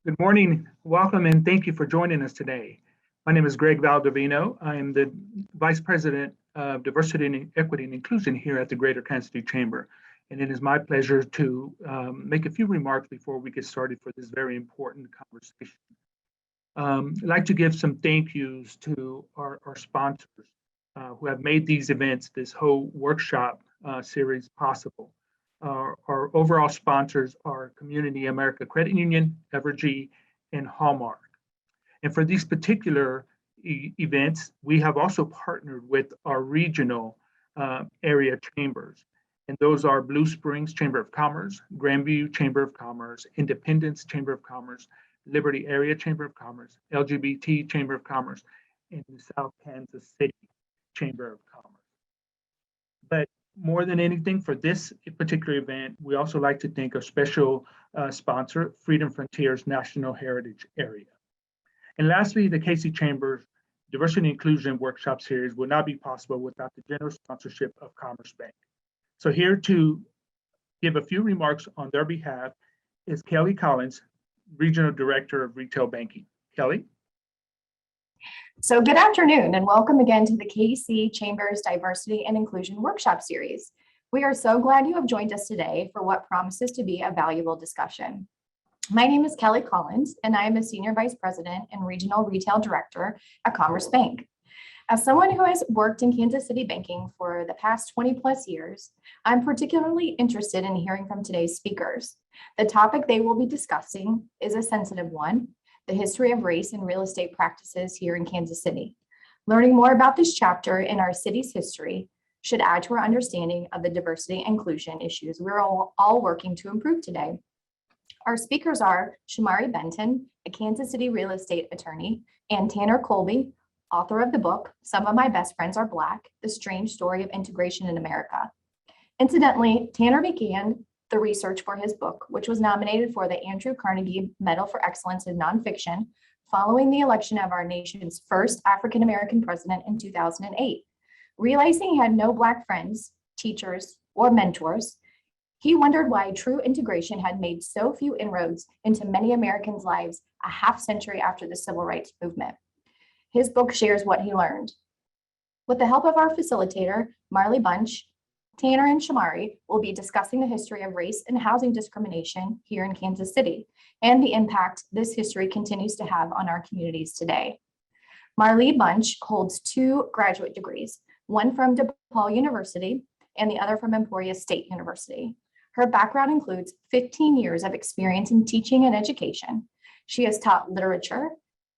Good morning, welcome, and thank you for joining us today. My name is Greg Valdivino. I am the Vice President of Diversity and Equity and Inclusion here at the Greater Kansas City Chamber. And it is my pleasure to make a few remarks before we get started for this very important conversation. I'd like to give some thank yous to our sponsors who have made these events, this whole workshop series possible. Our overall sponsors are Community America Credit Union, Evergy, and Hallmark. And for these particular events, we have also partnered with our regional area chambers. And those are Blue Springs Chamber of Commerce, Grandview Chamber of Commerce, Independence Chamber of Commerce, Liberty Area Chamber of Commerce, LGBT Chamber of Commerce, and the South Kansas City Chamber of Commerce. But more than anything, for this particular event, we also like to thank our special sponsor, Freedom Frontiers National Heritage Area. And lastly, the KC Chamber's Diversity and Inclusion Workshop Series would not be possible without the generous sponsorship of Commerce Bank. So here to give a few remarks on their behalf is Kelly Collins, Regional Director of Retail Banking. Kelly? So good afternoon and welcome again to the KC Chamber's Diversity and Inclusion Workshop Series. We are so glad you have joined us today for what promises to be a valuable discussion. My name is Kelly Collins and I am a Senior Vice President and Regional Retail Director at Commerce Bank. As someone who has worked in Kansas City banking for the past 20 plus years, I'm particularly interested in hearing from today's speakers. The topic they will be discussing is a sensitive one: the history of race and real estate practices here in Kansas City. Learning more about this chapter in our city's history should add to our understanding of the diversity and inclusion issues we're all working to improve today. Our speakers are Shomari Benton, a Kansas City real estate attorney, and Tanner Colby, author of the book, Some of My Best Friends Are Black: The Strange Story of Integration in America. Incidentally, Tanner began the research for his book, which was nominated for the Andrew Carnegie Medal for Excellence in Nonfiction, following the election of our nation's first African-American president in 2008. Realizing he had no Black friends, teachers, or mentors, he wondered why true integration had made so few inroads into many Americans' lives a half century after the Civil Rights Movement. His book shares what he learned. With the help of our facilitator, Marley Bunch, Tanner and Shomari will be discussing the history of race and housing discrimination here in Kansas City and the impact this history continues to have on our communities today. Marley Bunch holds 2 graduate degrees, one from DePaul University and the other from Emporia State University. Her background includes 15 years of experience in teaching and education. She has taught literature,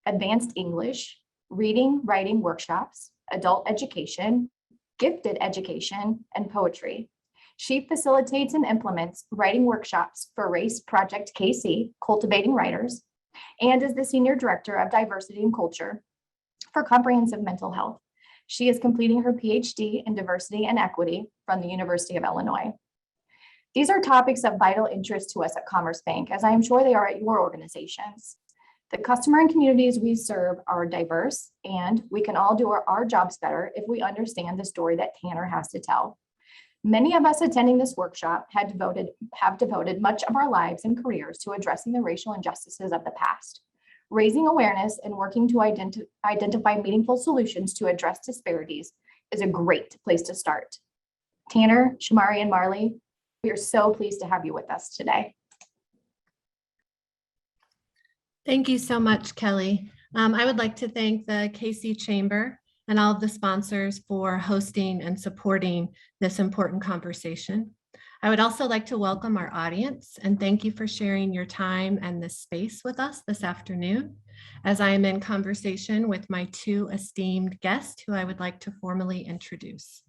advanced English, reading, writing workshops, adult education, gifted education, and poetry. She facilitates and implements writing workshops for Race Project KC, Cultivating Writers, and is the Senior Director of Diversity and Culture for Comprehensive Mental Health. She is completing her PhD in Diversity and Equity from the University of Illinois. These are topics of vital interest to us at Commerce Bank, as I am sure they are at your organizations. The customer and communities we serve are diverse, and we can all do our jobs better if we understand the story that Tanner has to tell. Many of us attending this workshop have devoted much of our lives and careers to addressing the racial injustices of the past. Raising awareness and working to identify meaningful solutions to address disparities is a great place to start. Tanner, Shomari, and Marley, we are so pleased to have you with us today. Thank you so much, Kelly. I would like to thank the KC Chamber and all of the sponsors for hosting and supporting this important conversation. I would also like to welcome our audience and thank you for sharing your time and this space with us this afternoon, as I am in conversation with my 2 esteemed guests who I would like to formally introduce.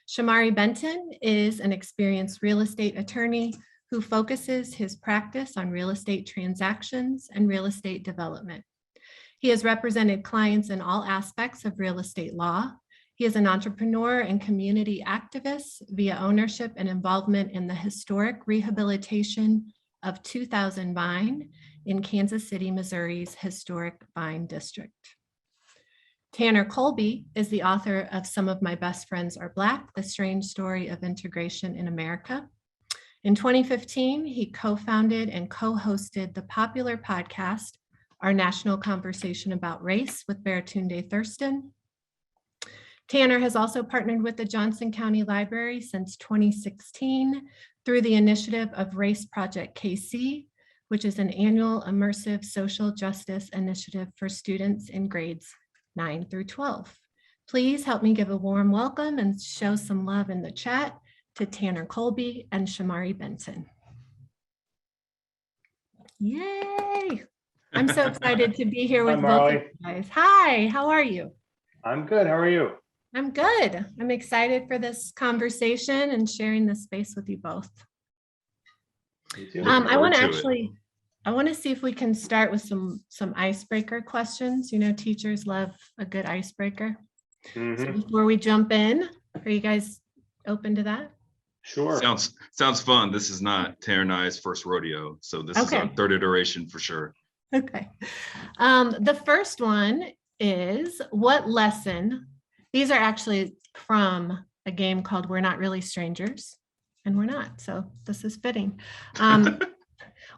Shomari Benton is an experienced real estate attorney who focuses his practice on real estate transactions and real estate development. He has represented clients in all aspects of real estate law. He is an entrepreneur and community activist via ownership and involvement in the historic rehabilitation of 2000 Vine in Kansas City, Missouri's historic Vine District. Tanner Colby is the author of Some of My Best Friends Are Black: The Strange Story of Integration in America. In 2015, he co-founded and co-hosted the popular podcast, Our National Conversation About Race with Baratunde Thurston. Tanner has also partnered with the Johnson County Library since 2016 through the initiative of Race Project KC, which is an annual immersive social justice initiative for students in grades 9 through 12. Please help me give a warm welcome and show some love in the chat to Tanner Colby and Shomari Benton. Yay! I'm so excited to be here with both of you guys. Hi, how are you? I'm good. How are you? I'm good. I'm excited for this conversation and sharing this space with you both. I want to see if we can start with some icebreaker questions. You know, teachers love a good icebreaker. So before we jump in, are you guys open to that? Sure. Sounds fun. This is not Tanner and I's first rodeo, so this is our third iteration for sure. Okay. The first one is, what lesson? These are actually from a game called We're Not Really Strangers, and we're not, so this is fitting.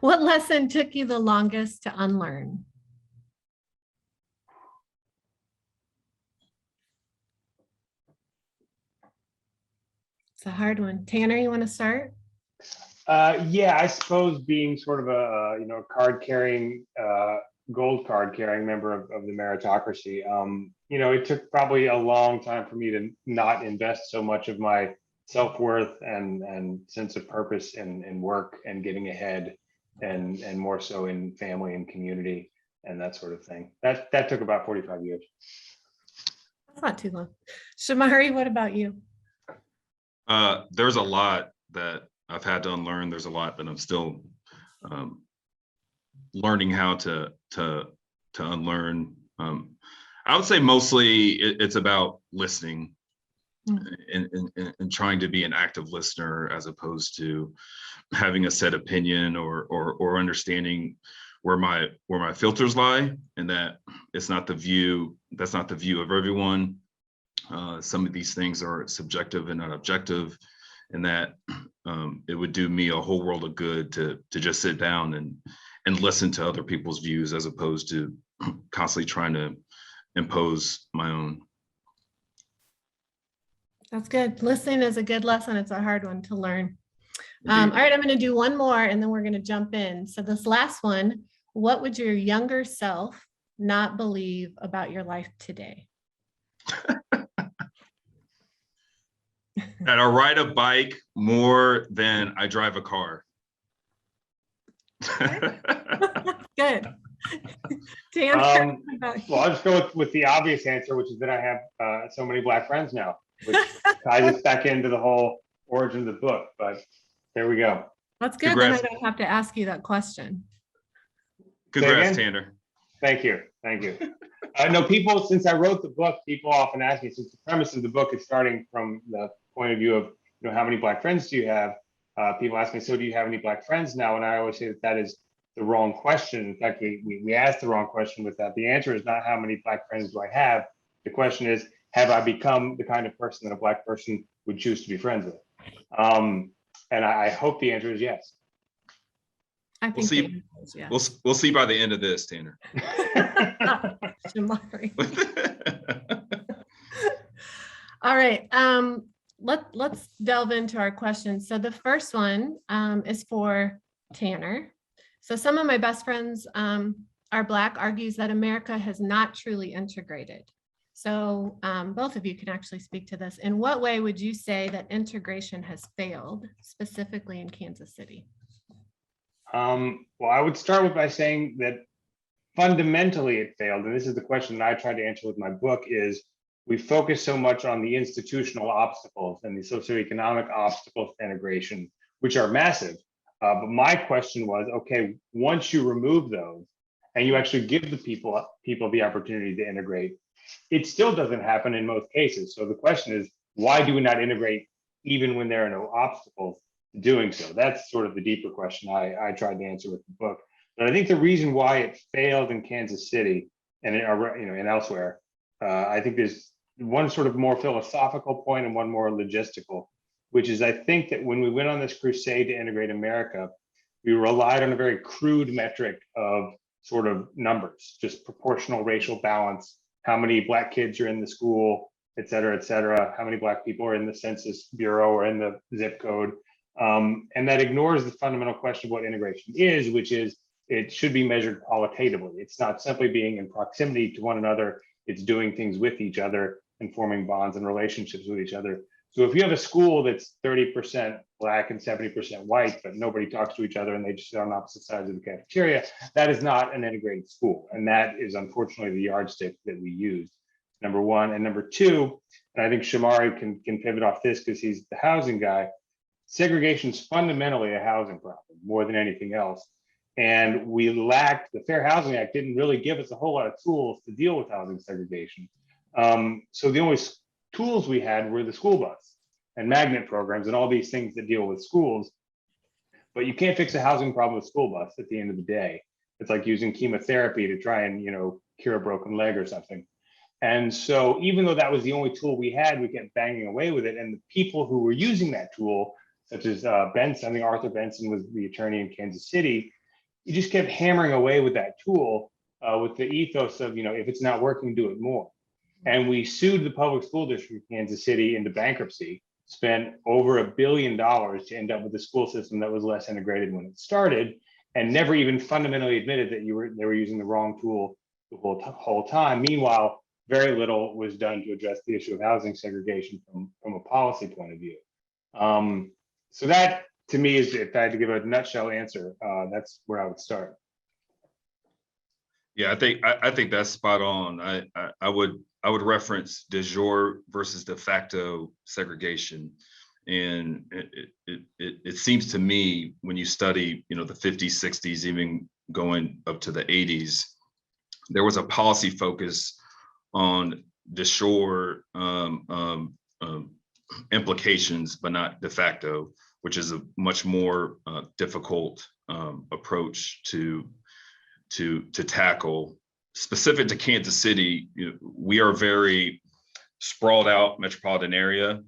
What lesson took you the longest to unlearn? It's a hard one. Tanner, you want to start? Yeah, I suppose being sort of a gold card carrying member of the meritocracy. It took probably a long time for me to not invest so much of my self-worth and sense of purpose in work and getting ahead, and more so in family and community and that sort of thing. That took about 45 years. That's not too long. Shomari, what about you? There's a lot that I've had to unlearn. There's a lot that I'm still learning how to unlearn. I would say mostly it's about listening and trying to be an active listener as opposed to having a set opinion or understanding where my filters lie, and that that's not the view of everyone. Some of these things are subjective and not objective, and that it would do me a whole world of good to just sit down and listen to other people's views as opposed to constantly trying to impose my own. That's good. Listening is a good lesson. It's a hard one to learn. All right, I'm going to do one more and then we're going to jump in. So this last one, what would your younger self not believe about your life today? That I ride a bike more than I drive a car. Good. Tanner, well, I'll just go with the obvious answer, which is that I have so many Black friends now, which ties us back into the whole origin of the book. But there we go. That's good. Congrats. Then I don't have to ask you that question. Congrats, Tanner. Thank you. No, people, since I wrote the book, people often ask me, since the premise of the book is starting from the point of view of, how many Black friends do you have? People ask me, so do you have any Black friends now? And I always say that is the wrong question. In fact, we asked the wrong question with that. The answer is not how many Black friends do I have? The question is, have I become the kind of person that a Black person would choose to be friends with? And I hope the answer is yes. I think we'll see by the end of this, Tanner. All right. Let's delve into our questions. So the first one is for Tanner. So some of my best friends are Black argues that America has not truly integrated. So both of you can actually speak to this. In what way would you say that integration has failed, specifically in Kansas City? Well, I would start by saying that fundamentally it failed. And this is the question that I try to answer with my book is, we focus so much on the institutional obstacles and the socioeconomic obstacles to integration, which are massive. But my question was, okay, once you remove those and you actually give the people the opportunity to integrate, it still doesn't happen in most cases. So the question is, why do we not integrate even when there are no obstacles to doing so? That's sort of the deeper question I tried to answer with the book. But I think the reason why it failed in Kansas City and and elsewhere, I think there's one sort of more philosophical point and one more logistical. which is I think that when we went on this crusade to integrate America, we relied on a very crude metric of sort of numbers, just proportional racial balance, how many Black kids are in the school, et cetera, how many Black people are in the Census Bureau or in the zip code. And that ignores the fundamental question of what integration is, which is it should be measured qualitatively. It's not simply being in proximity to one another, it's doing things with each other and forming bonds and relationships with each other. So if you have a school that's 30% Black and 70% white, but nobody talks to each other and they just sit on opposite sides of the cafeteria, that is not an integrated school. And that is unfortunately the yardstick that we use, number one. And number two, and I think Shomari can pivot off this because he's the housing guy, segregation is fundamentally a housing problem more than anything else. And we lacked, the Fair Housing Act didn't really give us a whole lot of tools to deal with housing segregation. So the only tools we had were the school bus and magnet programs and all these things that deal with schools. But you can't fix a housing problem with school bus at the end of the day. It's like using chemotherapy to try and, cure a broken leg or something. And so even though that was the only tool we had, we kept banging away with it. And the people who were using that tool, such as Benson, I think Arthur Benson was the attorney in Kansas City, he just kept hammering away with that tool with the ethos of, if it's not working, do it more. And we sued the public school district of Kansas City into bankruptcy, spent over $1 billion to end up with a school system that was less integrated when it started, and never even fundamentally admitted that they were using the wrong tool the whole time. Meanwhile, very little was done to address the issue of housing segregation from a policy point of view. So that, to me, is, if I had to give a nutshell answer, that's where I would start. Yeah, I think that's spot on. I would reference de jure versus de facto segregation, and it seems to me when you study, the 50s, 60s, even going up to the 80s, there was a policy focus on de jure implications, but not de facto, which is a much more difficult approach to tackle. Specific to Kansas City, we are a very sprawled out metropolitan area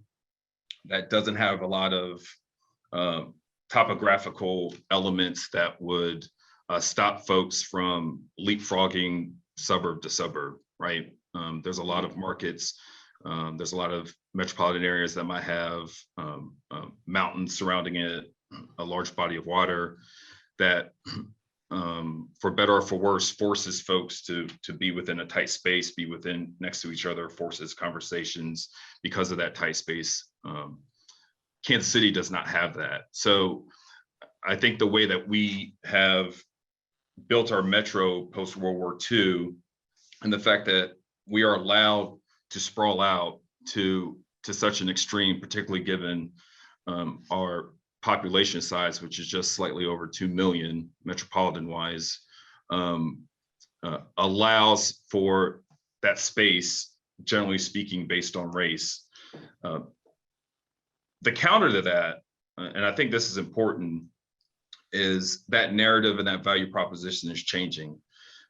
that doesn't have a lot of topographical elements that would stop folks from leapfrogging suburb to suburb, right? There's a lot of markets, there's a lot of metropolitan areas that might have mountains surrounding it, a large body of water that for better or for worse, forces folks to be within a tight space, be within next to each other, forces conversations because of that tight space. Kansas City does not have that. So I think the way that we have built our metro post World War II, and the fact that we are allowed to sprawl out to such an extreme, particularly given our population size, which is just slightly over 2 million metropolitan wise, allows for that space, generally speaking, based on race. The counter to that, and I think this is important, is that narrative and that value proposition is changing.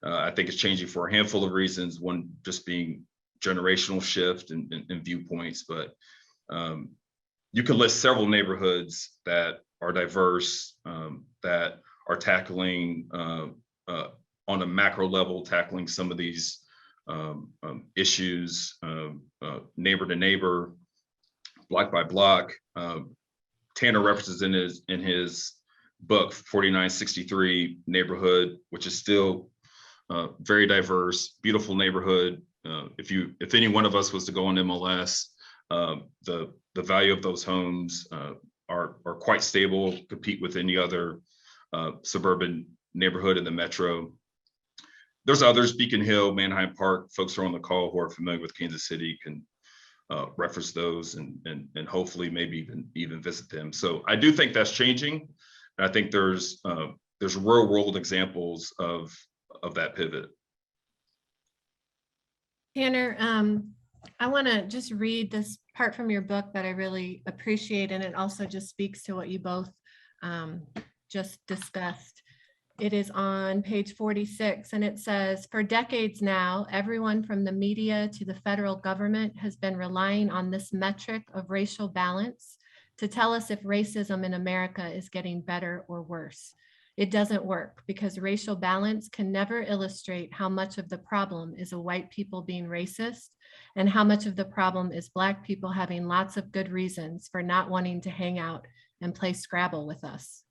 I think it's changing for a handful of reasons, one just being generational shift and viewpoints, but you can list several neighborhoods that are diverse, that are tackling on a macro level, tackling some of these issues, neighbor to neighbor, block by block. Tanner references in his book 4963 neighborhood, which is still very diverse, beautiful neighborhood. If any one of us was to go on MLS, the value of those homes are quite stable, compete with any other suburban neighborhood in the metro. There's others, Beacon Hill, Manheim Park. Folks are on the call who are familiar with Kansas City can reference those and hopefully maybe even visit them. So I do think that's changing, and I think there's real world examples of that pivot. Tanner, I want to just read this part from your book that I really appreciate, and it also just speaks to what you both just discussed. It is on page 46, and it says, for decades now, everyone from the media to the federal government has been relying on this metric of racial balance to tell us if racism in America is getting better or worse. It doesn't work because racial balance can never illustrate how much of the problem is a white people being racist and how much of the problem is Black people having lots of good reasons for not wanting to hang out and play Scrabble with us.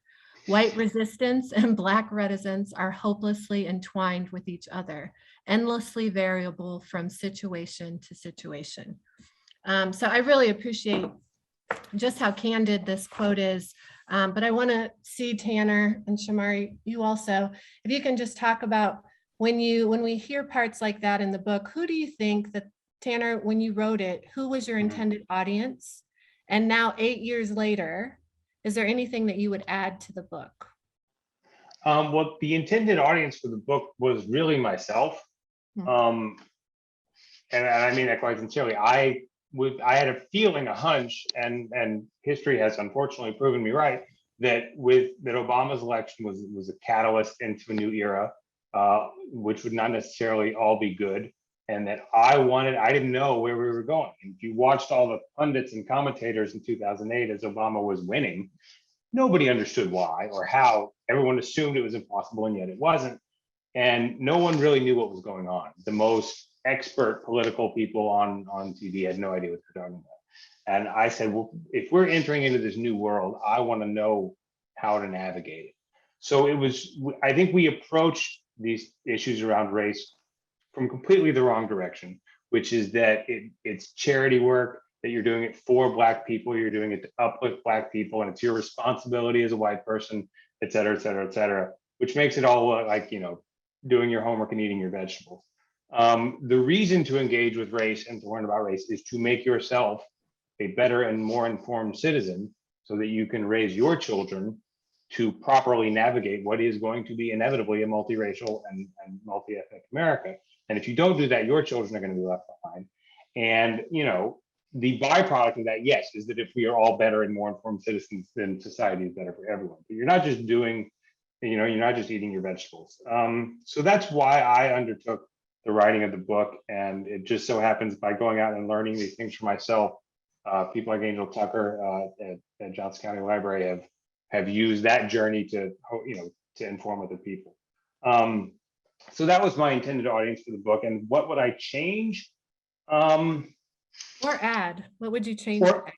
White resistance and Black reticence are hopelessly entwined with each other, endlessly variable from situation to situation. So I really appreciate just how candid this quote is. But I want to see Tanner and Shomari, you also, if you can just talk about when we hear parts like that in the book, who do you think that, Tanner, when you wrote it, who was your intended audience? And now 8 years later, is there anything that you would add to the book? Well, the intended audience for the book was really myself. And I mean that quite sincerely. I had a feeling, a hunch, and history has unfortunately proven me right, that Obama's election was a catalyst into a new era, which would not necessarily all be good. And that I didn't know where we were going. And if you watched all the pundits and commentators in 2008 as Obama was winning, nobody understood why or how. Everyone assumed it was impossible, and yet it wasn't. And no one really knew what was going on. The most expert political people on TV had no idea what they're talking about. And I said, well, if we're entering into this new world, I want to know how to navigate it. So I think we approached these issues around race from completely the wrong direction, which is that it's charity work, that you're doing it for Black people, you're doing it to uplift Black people, and it's your responsibility as a white person, et cetera, et cetera, et cetera, which makes it all like, doing your homework and eating your vegetables. The reason to engage with race and to learn about race is to make yourself a better and more informed citizen so that you can raise your children to properly navigate what is going to be inevitably a multiracial and multi-ethnic America. And if you don't do that, your children are going to be left behind. And, the byproduct of that, yes, is that if we are all better and more informed citizens, then society is better for everyone. But you're not just doing, you're not just eating your vegetables. So that's why I undertook the writing of the book. And it just so happens by going out and learning these things for myself, people like Angel Tucker at Johnson County Library have used that journey to inform other people. So that was my intended audience for the book. And what would I change? Or add? What would you change? What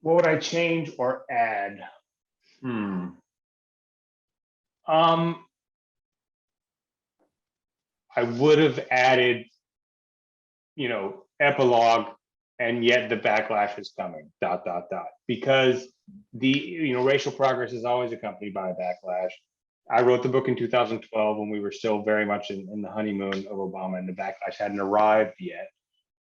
would I change or add? I would have added, epilogue, and yet the backlash is coming, ... Because the, racial progress is always accompanied by a backlash. I wrote the book in 2012 when we were still very much in the honeymoon of Obama, and the backlash hadn't arrived yet.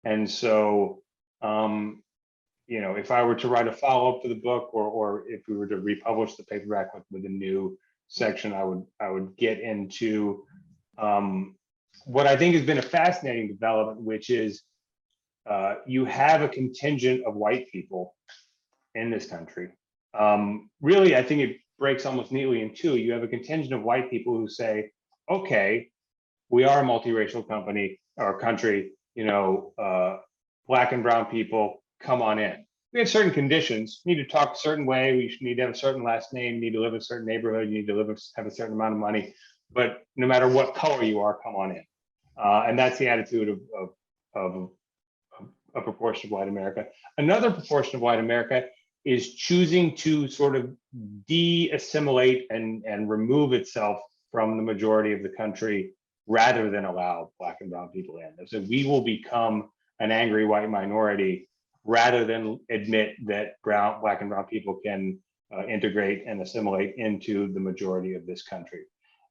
And so, if I were to write a follow-up to the book, or if we were to republish the paperback with a new section, I would get into what I think has been a fascinating development, which is you have a contingent of white people in this country. Really, I think it breaks almost neatly in two. You have a contingent of white people who say, okay, we are a multiracial country, Black and brown people, come on in. We have certain conditions. You need to talk a certain way. We need to have a certain last name. You need to live in a certain neighborhood. You need to have a certain amount of money. But no matter what color you are, come on in. And that's the attitude of a proportion of white America. Another proportion of white America is choosing to sort of de-assimilate and remove itself from the majority of the country rather than allow Black and brown people in. So we will become an angry white minority rather than admit that Black and brown people can integrate and assimilate into the majority of this country.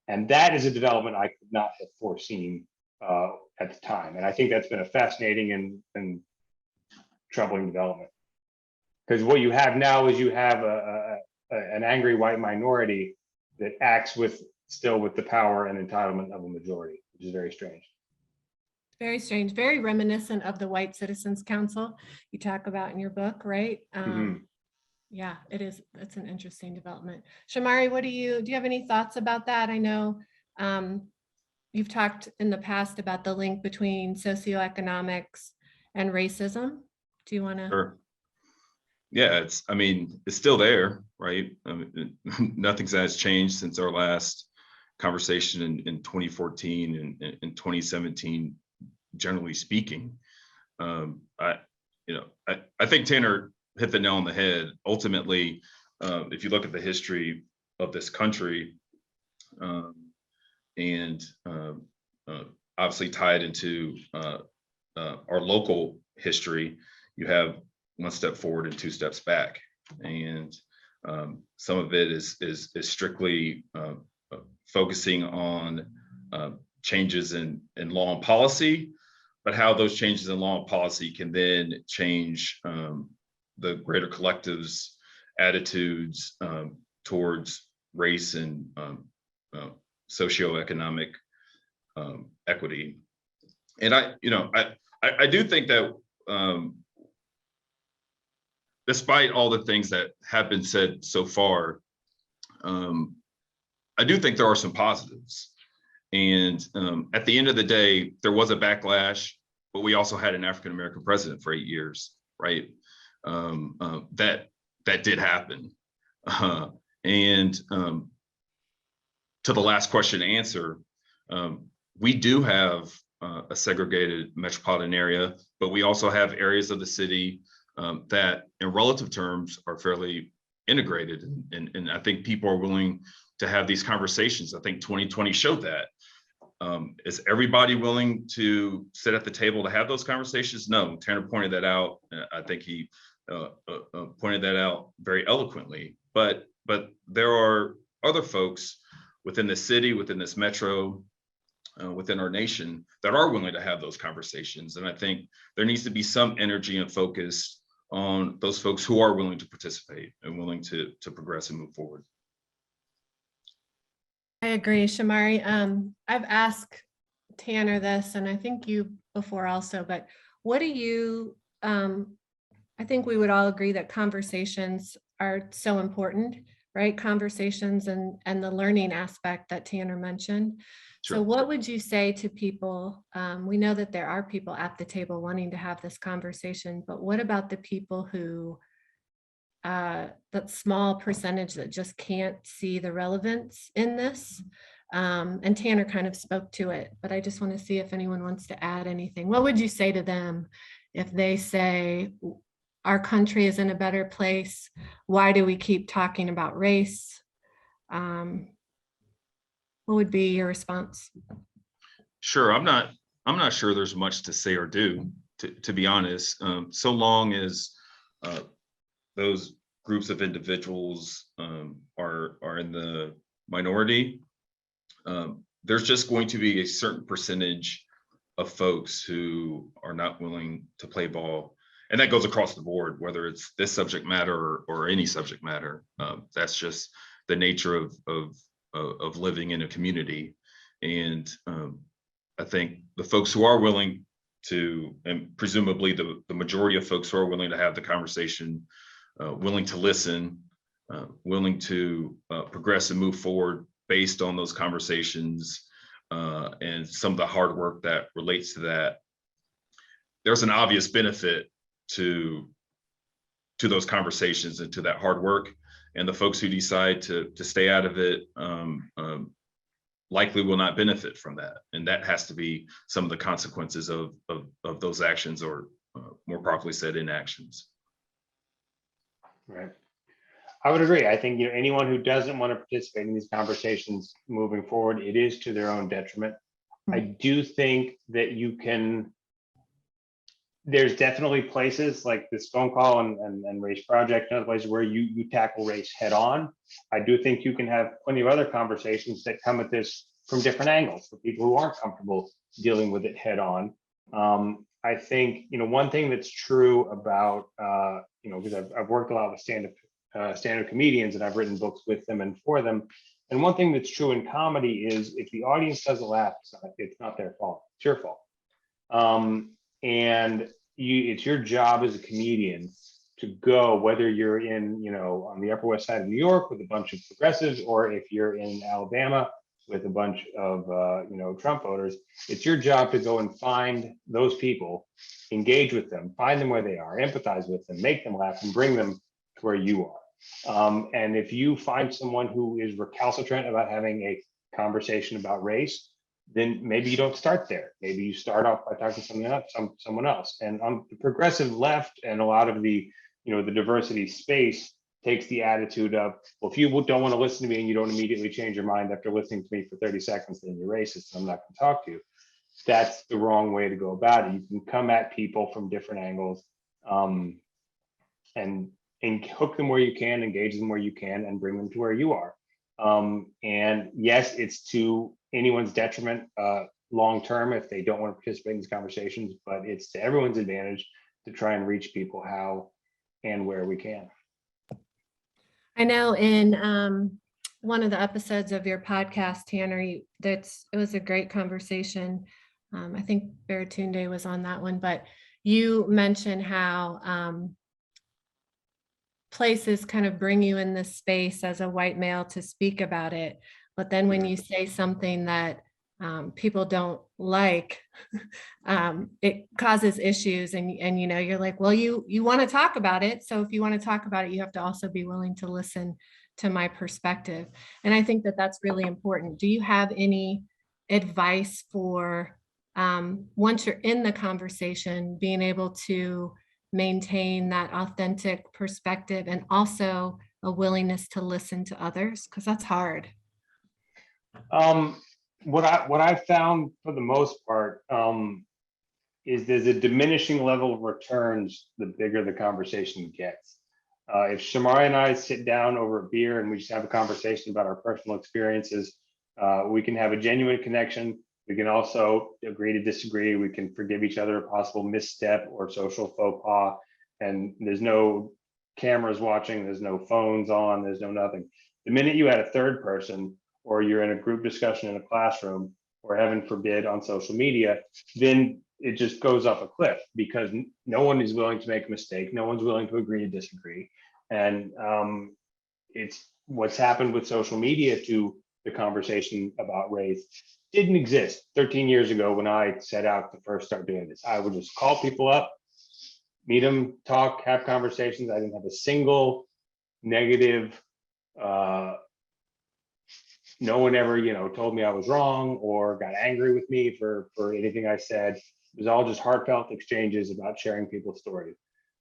And that is a development I could not have foreseen at the time. And I think that's been a fascinating and troubling development. Because what you have now is you have an angry white minority that acts still with the power and entitlement of a majority, which is very strange. Very strange, very reminiscent of the White Citizens Council you talk about in your book, right? Yeah, it is. That's an interesting development. Shomari, do you have any thoughts about that? I know you've talked in the past about the link between socioeconomics and racism. Do you want to? Sure. yeah, I mean, it's still there, right? I mean, nothing has changed since our last conversation in 2014 and in 2017, generally speaking. I think Tanner hit the nail on the head. Ultimately, if you look at the history of this country, and obviously tied into our local history, you have one step forward and two steps back, and some of it is strictly focusing on changes in law and policy, but how those changes in law and policy can then change the greater collective's attitudes towards race and socioeconomic equity. And I do think that despite all the things that have been said so far, I do think there are some positives. And at the end of the day, there was a backlash, but we also had an African-American president for 8 years, right? That did happen. And to the last question and answer, we do have a segregated metropolitan area, but we also have areas of the city that in relative terms are fairly integrated. And I think people are willing to have these conversations. I think 2020 showed that. Is everybody willing to sit at the table to have those conversations? No, Tanner pointed that out. I think he pointed that out very eloquently, but there are other folks within the city, within this metro, within our nation that are willing to have those conversations. And I think there needs to be some energy and focus on those folks who are willing to participate and willing to progress and move forward. I agree, Shomari. I've asked Tanner this, and I think you before also, but what do you, I think we would all agree that conversations are so important, right? Conversations and the learning aspect that Tanner mentioned. Sure. So what would you say to people? We know that there are people at the table wanting to have this conversation, but what about the people who, that small percentage that just can't see the relevance in this? And Tanner kind of spoke to it, but I just want to see if anyone wants to add anything. What would you say to them if they say, our country is in a better place? Why do we keep talking about race? What would be your response? Sure, I'm not sure there's much to say or do, to be honest. So long as those groups of individuals are in the minority, there's just going to be a certain percentage of folks who are not willing to play ball. And that goes across the board, whether it's this subject matter or any subject matter. That's just the nature of living in a community. And I think the folks who are willing to, and presumably the majority of folks who are willing to have the conversation, willing to listen, willing to progress and move forward based on those conversations and some of the hard work that relates to that, there's an obvious benefit to those conversations and to that hard work. And the folks who decide to stay out of it likely will not benefit from that. And that has to be some of the consequences of those actions, or more properly said, inactions. Right. I would agree. I think anyone who doesn't want to participate in these conversations moving forward, it is to their own detriment. I do think that there's definitely places like this phone call and Race Project and other places where you tackle race head on. I do think you can have plenty of other conversations that come at this from different angles for people who aren't comfortable dealing with it head on. I think, one thing that's true about, because I've worked a lot with stand-up comedians and I've written books with them and for them. And one thing that's true in comedy is if the audience doesn't laugh, it's not their fault, it's your fault. And it's your job as a comedian to go, whether you're in, on the Upper West Side of New York with a bunch of progressives, or if you're in Alabama with a bunch of Trump voters. It's your job to go and find those people, engage with them, find them where they are, empathize with them, make them laugh, and bring them to where you are. And if you find someone who is recalcitrant about having a conversation about race, then maybe you don't start there. Maybe you start off by talking to someone else. And on the progressive left and a lot of the, the diversity space takes the attitude of, well, if you don't want to listen to me and you don't immediately change your mind after listening to me for 30 seconds, then you're racist and I'm not going to talk to you. That's the wrong way to go about it. You can come at people from different angles and hook them where you can, engage them where you can, and bring them to where you are. And yes, it's to anyone's detriment long term if they don't want to participate in these conversations, but it's to everyone's advantage to try and reach people how and where we can. I know in one of the episodes of your podcast, Tanner, it was a great conversation. I think Baratunde was on that one, but you mentioned how places kind of bring you in this space as a white male to speak about it. But then when you say something that people don't like, it causes issues, and you're like, well, you want to talk about it. So if you want to talk about it, you have to also be willing to listen to my perspective. And I think that that's really important. Do you have any advice for once you're in the conversation, being able to maintain that authentic perspective and also a willingness to listen to others? Because that's hard. What I found for the most part is there's a diminishing level of returns the bigger the conversation gets. If Shomari and I sit down over a beer and we just have a conversation about our personal experiences, we can have a genuine connection. We can also agree to disagree. We can forgive each other a possible misstep or social faux pas. And there's no cameras watching, there's no phones on, there's no nothing. The minute you add a third person, or you're in a group discussion in a classroom, or heaven forbid on social media, then it just goes off a cliff because no one is willing to make a mistake. No one's willing to agree to disagree. And it's what's happened with social media to the conversation about race didn't exist 13 years ago when I set out to first start doing this. I would just call people up, meet them, talk, have conversations. I didn't have a single negative, no one ever, told me I was wrong or got angry with me for anything I said. It was all just heartfelt exchanges about sharing people's stories.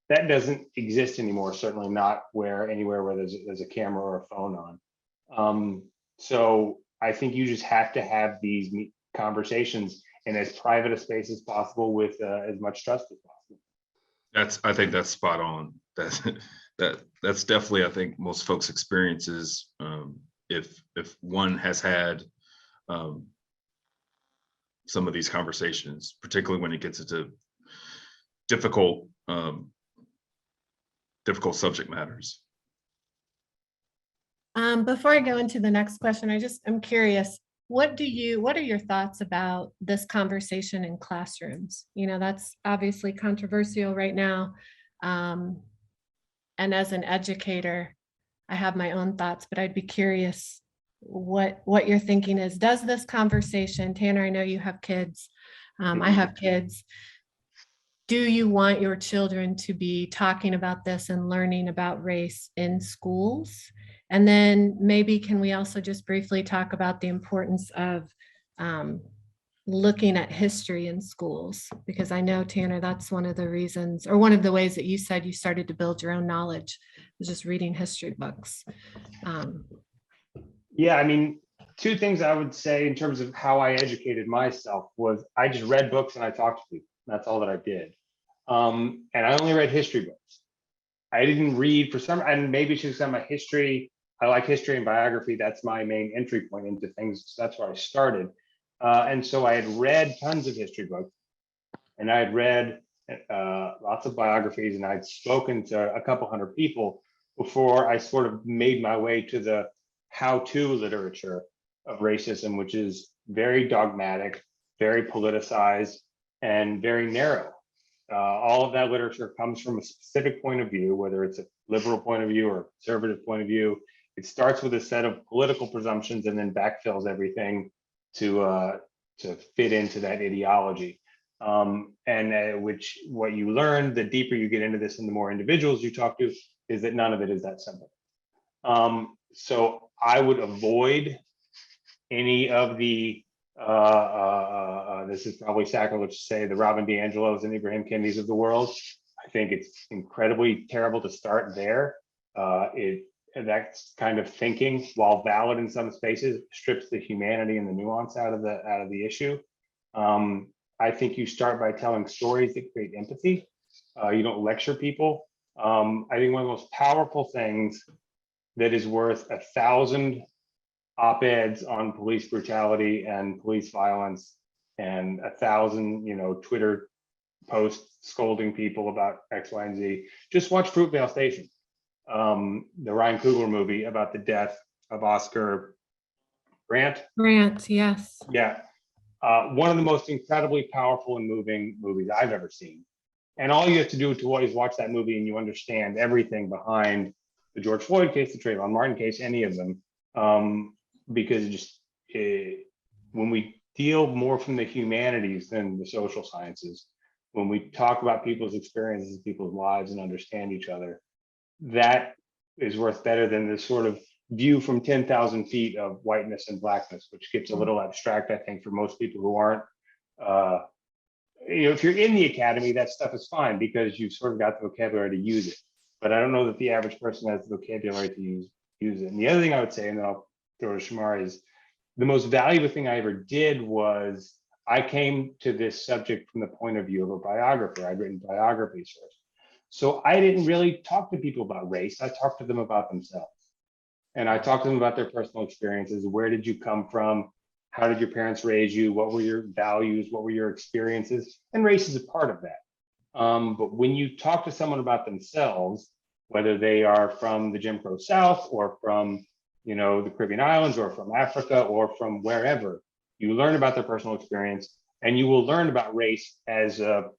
That doesn't exist anymore, certainly not anywhere where there's a camera or a phone on. So I think you just have to have these conversations in as private a space as possible with as much trust as possible. I think that's spot on. That's definitely, I think, most folks' experiences. If one has had some of these conversations, particularly when it gets into difficult subject matters. Before I go into the next question, I'm curious, what are your thoughts about this conversation in classrooms? That's obviously controversial right now. And as an educator, I have my own thoughts, but I'd be curious what your thinking is. Does this conversation, Tanner, I know you have kids, I have kids. Do you want your children to be talking about this and learning about race in schools? And then maybe can we also just briefly talk about the importance of looking at history in schools? Because I know, Tanner, that's one of the reasons, or one of the ways that you said you started to build your own knowledge was just reading history books. Yeah, I mean, two things I would say in terms of how I educated myself was I just read books and I talked to people. That's all that I did. And I only read history books. I didn't read and maybe it's just my history. I like history and biography. That's my main entry point into things. So that's where I started. And so I had read tons of history books and I had read lots of biographies and I'd spoken to a couple hundred people before I sort of made my way to the how-to literature of racism, which is very dogmatic, very politicized, and very narrow. All of that literature comes from a specific point of view, whether it's a liberal point of view or a conservative point of view. It starts with a set of political presumptions and then backfills everything to fit into that ideology. Which what you learn, the deeper you get into this and the more individuals you talk to, is that none of it is that simple. So I would avoid any of the, this is probably sacrilege to say, the Robin DiAngelos and Ibrahim Kendis of the world. I think it's incredibly terrible to start there. That kind of thinking, while valid in some spaces, strips the humanity and the nuance out of the issue. I think you start by telling stories that create empathy. You don't lecture people. I think one of the most powerful things that is worth 1,000 op-eds on police brutality and police violence and 1,000, Twitter posts scolding people about X, Y, and Z. Just watch Fruitvale Station, the Ryan Coogler movie about the death of Oscar Grant. Grant, yes. Yeah. One of the most incredibly powerful and moving movies I've ever seen. And all you have to do to always watch that movie and you understand everything behind the George Floyd case, the Trayvon Martin case, any of them. Because when we deal more from the humanities than the social sciences, when we talk about people's experiences, people's lives, and understand each other, that is worth better than this sort of view from 10,000 feet of whiteness and blackness, which gets a little abstract, I think, for most people who aren't. If you're in the academy, that stuff is fine because you've sort of got the vocabulary to use it. But I don't know that the average person has the vocabulary to use it. And the other thing I would say, and then I'll throw to Shomari, is the most valuable thing I ever did was I came to this subject from the point of view of a biographer. I'd written biographies first. So I didn't really talk to people about race. I talked to them about themselves. And I talked to them about their personal experiences. Where did you come from? How did your parents raise you? What were your values? What were your experiences? And race is a part of that. But when you talk to someone about themselves, whether they are from the Jim Crow South or from, the Caribbean islands or from Africa or from wherever, you learn about their personal experience, and you will learn about race as a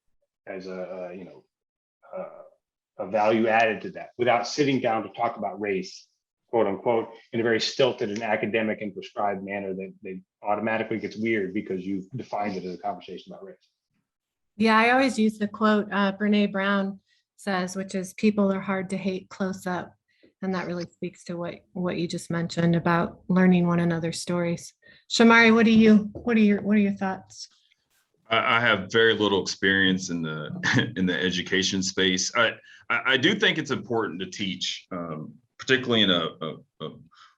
value added to that, without sitting down to talk about race, quote unquote, in a very stilted and academic and prescribed manner that automatically gets weird because you've defined it as a conversation about race. Yeah, I always use the quote Brene Brown says, which is, people are hard to hate close up. And that really speaks to what you just mentioned about learning one another's stories. Shomari, what are your thoughts? I have very little experience in the education space. I do think it's important to teach, particularly in a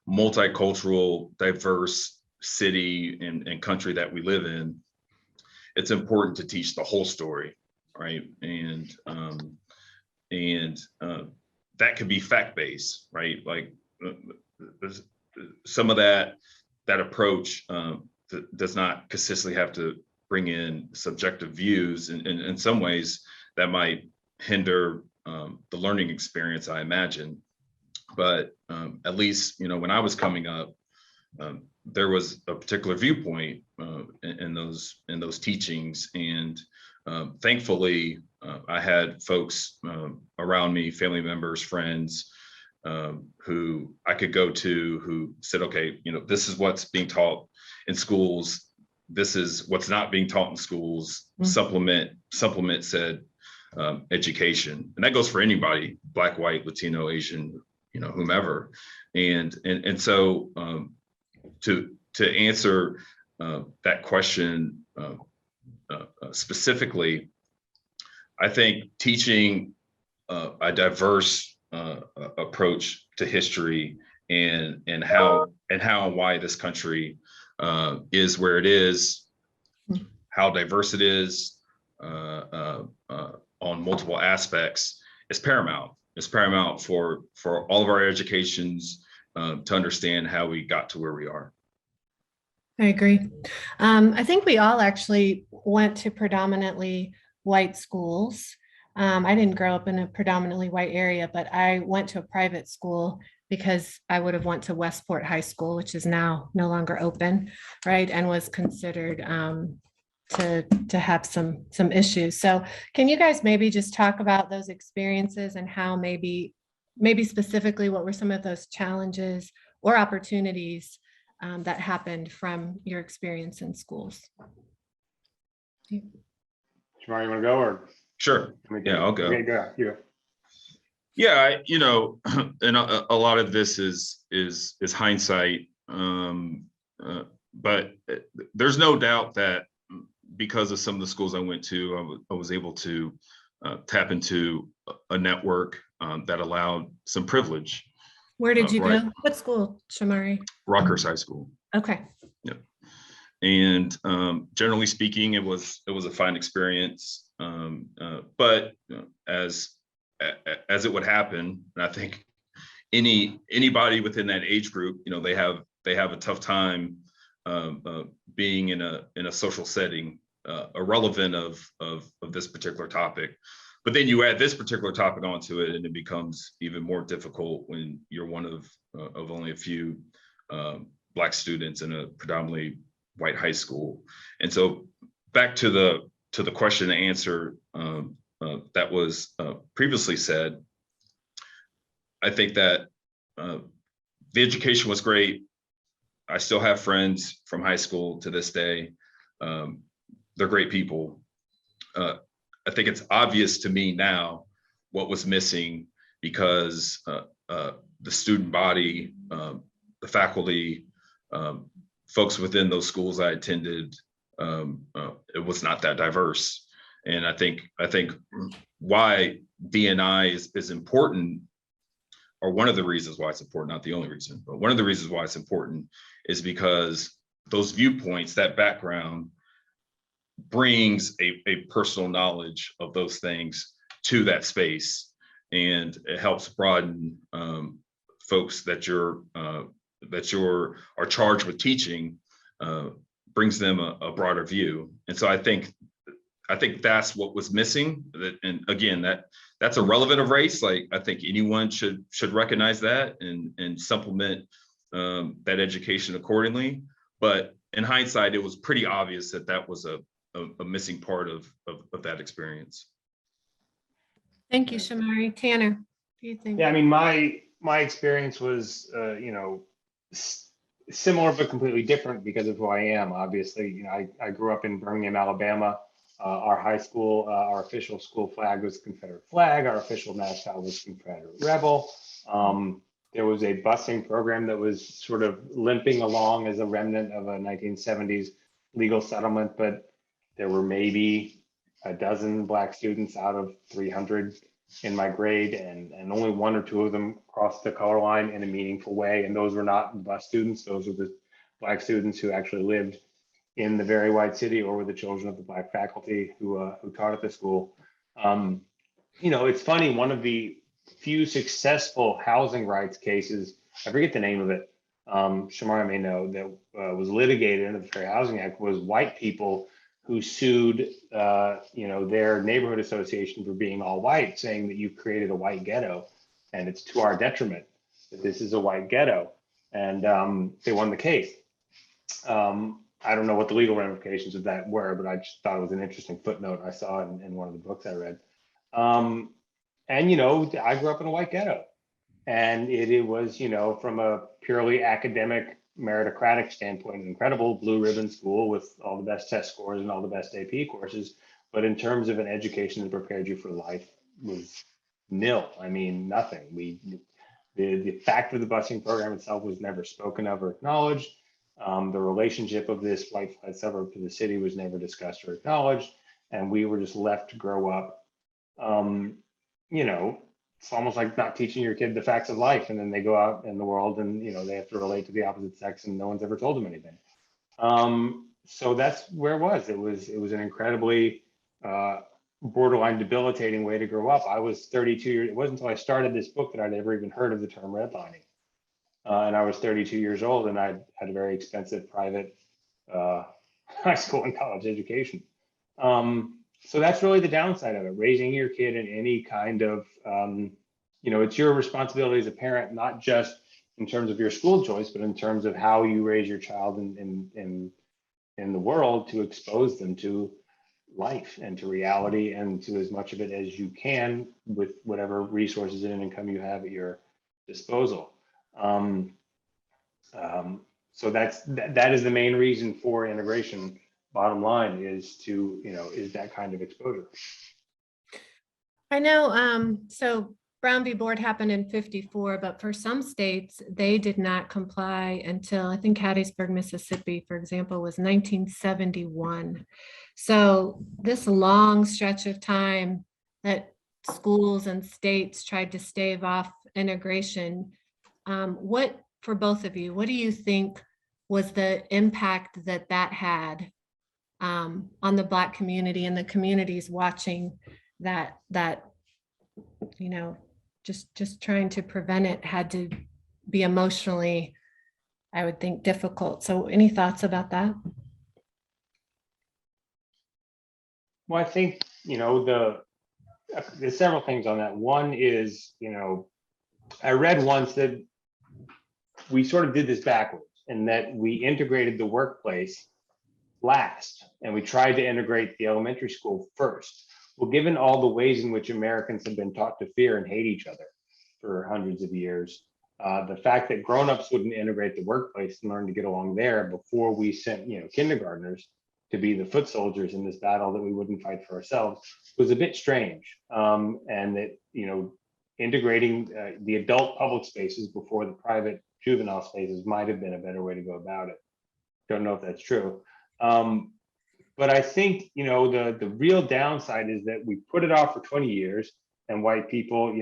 multicultural, diverse city and country that we live in. It's important to teach the whole story, right? And that could be fact-based, right? Like some of that approach does not consistently have to bring in subjective views. And in some ways that might hinder the learning experience, I imagine. But at least, when I was coming up, there was a particular viewpoint in those teachings. And thankfully, I had folks around me, family members, friends, who I could go to, who said, okay, this is what's being taught in schools. This is what's not being taught in schools. Mm-hmm. Supplement said education. And that goes for anybody, Black, white, Latino, Asian, whomever. And so to answer that question specifically, I think teaching a diverse approach to history and how and why this country is where it is, how diverse it is on multiple aspects is paramount. It's paramount for all of our educations to understand how we got to where we are. I agree. I think we all actually went to predominantly white schools. I didn't grow up in a predominantly white area, but I went to a private school because I would have went to Westport High School, which is now no longer open, right? And was considered to have some issues. So can you guys maybe just talk about those experiences and how maybe maybe specifically, what were some of those challenges or opportunities that happened from your experience in schools? Shomari, you want to go or? Sure. Yeah, I'll go. Okay, go. You. Yeah, and a lot of this is hindsight, but there's no doubt that because of some of the schools I went to, I was able to tap into a network that allowed some privilege. Where did you right. go? What school, Shomari? Rockhurst High School. Okay. Yeah. And generally speaking, it was a fine experience. But as it would happen, and I think anybody within that age group, they have a tough time being in a social setting, irrelevant of this particular topic. But then you add this particular topic onto it, and it becomes even more difficult when you're one of only a few Black students in a predominantly white high school. And so back to the question and answer that was previously said, I think that the education was great. I still have friends from high school to this day. They're great people. I think it's obvious to me now what was missing, because the student body, the faculty, folks within those schools I attended, it was not that diverse. And I think why D&I is important, or one of the reasons why it's important, not the only reason, but one of the reasons why it's important, is because those viewpoints, that background, brings a personal knowledge of those things to that space, and it helps broaden folks that are charged with teaching, brings them a broader view. And so I think that's what was missing. And again, that's irrelevant of race. Like, I think anyone should recognize that and supplement that education accordingly. But in hindsight, it was pretty obvious that was a missing part of that experience. Thank you, Shomari. Tanner, what do you think? Yeah, I mean, my experience was, similar but completely different because of who I am. Obviously, I grew up in Birmingham, Alabama. Our high school, our official school flag was Confederate flag. Our official mascot was Confederate Rebel. There was a busing program that was sort of limping along as a remnant of a 1970s legal settlement, but there were maybe a dozen Black students out of 300 in my grade, and only one or two of them crossed the color line in a meaningful way. And those were not bus students. Those were the Black students who actually lived in the very white city, or were the children of the Black faculty who taught at the school. It's funny, one of the few successful housing rights cases, I forget the name of it, Shomari may know, that was litigated under the Fair Housing Act, was white people who sued their neighborhood association for being all white, saying that you've created a white ghetto and it's to our detriment that this is a white ghetto. And they won the case. I don't know what the legal ramifications of that were, but I just thought it was an interesting footnote I saw in one of the books I read. I grew up in a white ghetto, and it was, from a purely academic meritocratic standpoint, an incredible blue ribbon school with all the best test scores and all the best AP courses. But in terms of an education that prepared you for life, was nil. I mean, nothing. The fact of the busing program itself was never spoken of or acknowledged. The relationship of this white flat suburb to the city was never discussed or acknowledged. And we were just left to grow up. It's almost like not teaching your kid the facts of life, and then they go out in the world and they have to relate to the opposite sex, and no one's ever told them anything. So that's where it was. It was an incredibly borderline debilitating way to grow up. I was 32 years. It wasn't until I started this book that I'd ever even heard of the term redlining. And I was 32 years old, and I had a very expensive private high school and college education. So that's really the downside of it. Raising your kid in any kind of, it's your responsibility as a parent, not just in terms of your school choice, but in terms of how you raise your child in the world, to expose them to life and to reality and to as much of it as you can with whatever resources and income you have at your disposal. So that is the main reason for integration. Bottom line is to, is that kind of exposure. I know, so Brown v. Board happened in 54, but for some states, they did not comply until, I think Hattiesburg, Mississippi, for example, was 1971. So this long stretch of time that schools and states tried to stave off integration, what, for both of you, what do you think was the impact that had on the Black community and the communities watching that just trying to prevent it had to be emotionally, I would think, difficult. So any thoughts about that? Well, I think, there's several things on that. One is, I read once that we sort of did this backwards, and that we integrated the workplace last, and we tried to integrate the elementary school first. Well, given all the ways in which Americans have been taught to fear and hate each other for hundreds of years, the fact that grown-ups wouldn't integrate the workplace and learn to get along there before we sent, kindergartners to be the foot soldiers in this battle that we wouldn't fight for ourselves was a bit strange. And that, integrating the adult public spaces before the private juvenile spaces might have been a better way to go about it. Don't know if that's true. But I think, the real downside is that we put it off for 20 years and white people,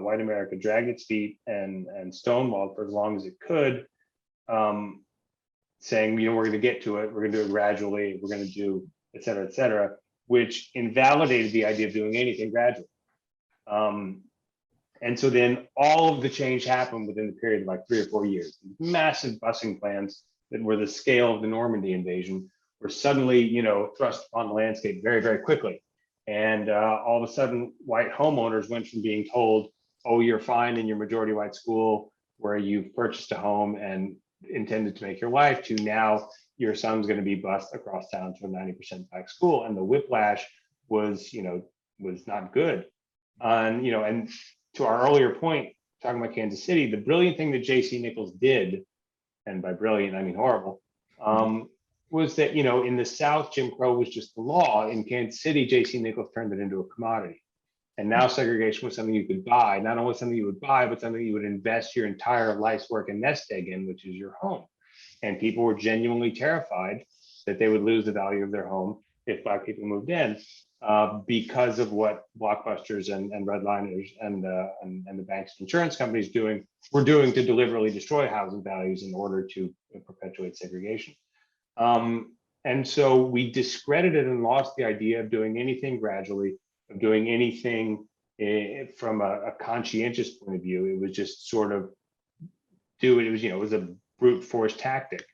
white America dragged its feet and stonewalled for as long as it could, saying, we're going to get to it. We're going to do it gradually. We're going to do, et cetera, which invalidated the idea of doing anything gradually. And so then all of the change happened within the period of like 3 or 4 years. Massive busing plans that were the scale of the Normandy invasion were suddenly, thrust on the landscape very, very quickly. And all of a sudden, white homeowners went from being told, oh, you're fine in your majority white school where you've purchased a home and intended to make your life, to now your son's going to be bused across town to a 90% Black school. And the whiplash was, was not good. And to our earlier point, talking about Kansas City, the brilliant thing that J.C. Nichols did, and by brilliant, I mean horrible, was that, in the South, Jim Crow was just the law. In Kansas City, J.C. Nichols turned it into a commodity. And now segregation was something you could buy, not only something you would buy, but something you would invest your entire life's work and nest egg in, which is your home. And people were genuinely terrified that they would lose the value of their home if Black people moved in, because of what blockbusters and redliners and the banks and insurance companies were doing to deliberately destroy housing values in order to perpetuate segregation. And so we discredited and lost the idea of doing anything gradually, of doing anything from a conscientious point of view. It was just sort of do it. It was a brute force tactic.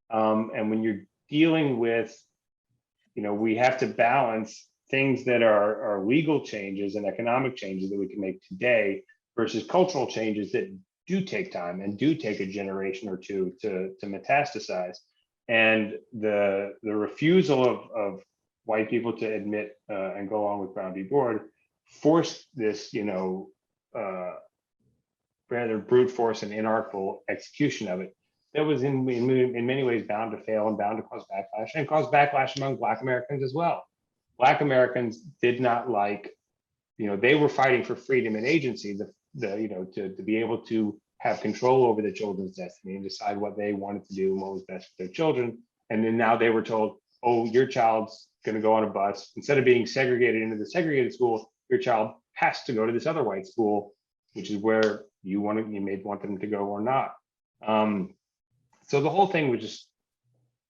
And when you're dealing with, we have to balance things that are legal changes and economic changes that we can make today versus cultural changes that do take time and do take a generation or two to metastasize. And the refusal of white people to admit and go along with Brown v. Board forced this, rather brute force and inartful execution of it that was in many ways bound to fail and bound to cause backlash, and cause backlash among Black Americans as well. Black Americans did not like, they were fighting for freedom and agency, to be able to have control over their children's destiny and decide what they wanted to do and what was best for their children. And then now they were told, oh, your child's going to go on a bus. Instead of being segregated into the segregated school, your child has to go to this other white school, which is where you may want them to go or not. So the whole thing was just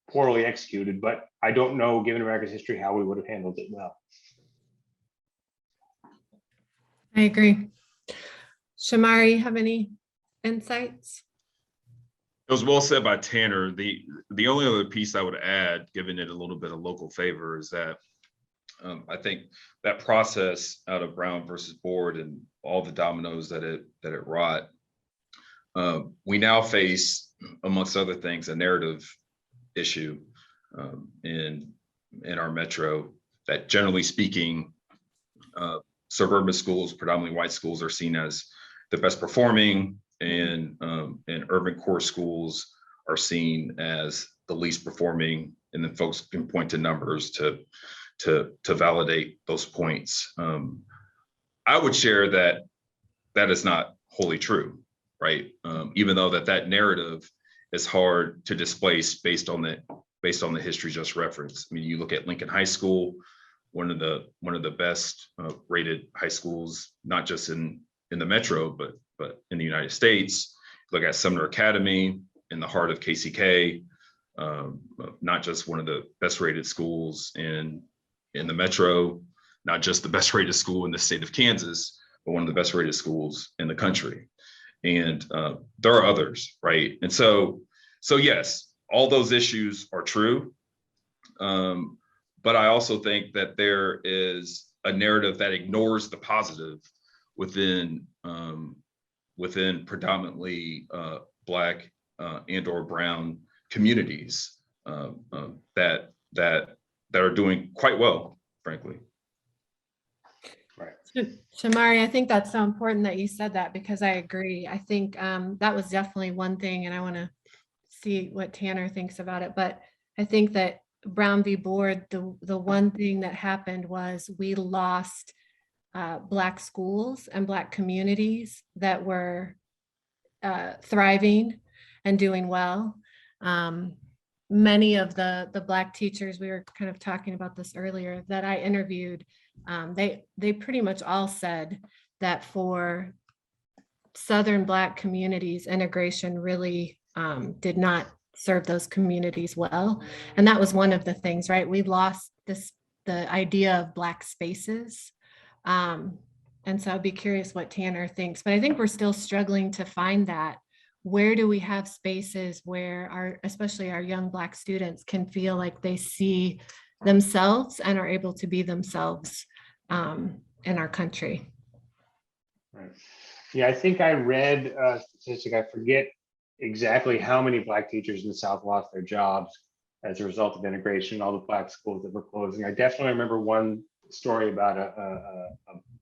poorly executed, but I don't know, given America's history, how we would have handled it well. I agree. Shomari, have any insights? It was well said by Tanner. The only other piece I would add, giving it a little bit of local favor, is that I think that process out of Brown versus Board and all the dominoes that it wrought, we now face, amongst other things, a narrative issue in our metro generally speaking, suburban schools, predominantly white schools, are seen as the best performing, and urban core schools are seen as the least performing. And then folks can point to numbers to validate those points. I would share that that is not wholly true, right? Even though that narrative is hard to displace based on the history just referenced. I mean, you look at Lincoln High School, one of the best rated high schools, not just in the metro, but in the United States. Look at Sumner Academy in the heart of KCK, not just one of the best rated schools in the metro, not just the best rated school in the state of Kansas, but one of the best rated schools in the country. And there are others, right? And so yes, all those issues are true. But I also think that there is a narrative that ignores the positive within predominantly Black and or brown communities that are doing quite well, frankly. Right. Shomari, I think that's so important that you said that, because I agree. I think that was definitely one thing, and I want to see what Tanner thinks about it. But I think that Brown v. Board, the one thing that happened was we lost Black schools and Black communities that were thriving and doing well. Many of the Black teachers, we were kind of talking about this earlier, that I interviewed, they pretty much all said that for Southern Black communities, integration really did not serve those communities well. And that was one of the things, right? We lost the idea of Black spaces. And so I'd be curious what Tanner thinks, but I think we're still struggling to find that. Where do we have spaces where especially our young Black students can feel like they see themselves and are able to be themselves in our country? Right. Yeah, I think I read a statistic, I forget exactly how many Black teachers in the South lost their jobs as a result of integration, all the Black schools that were closing. I definitely remember one story about a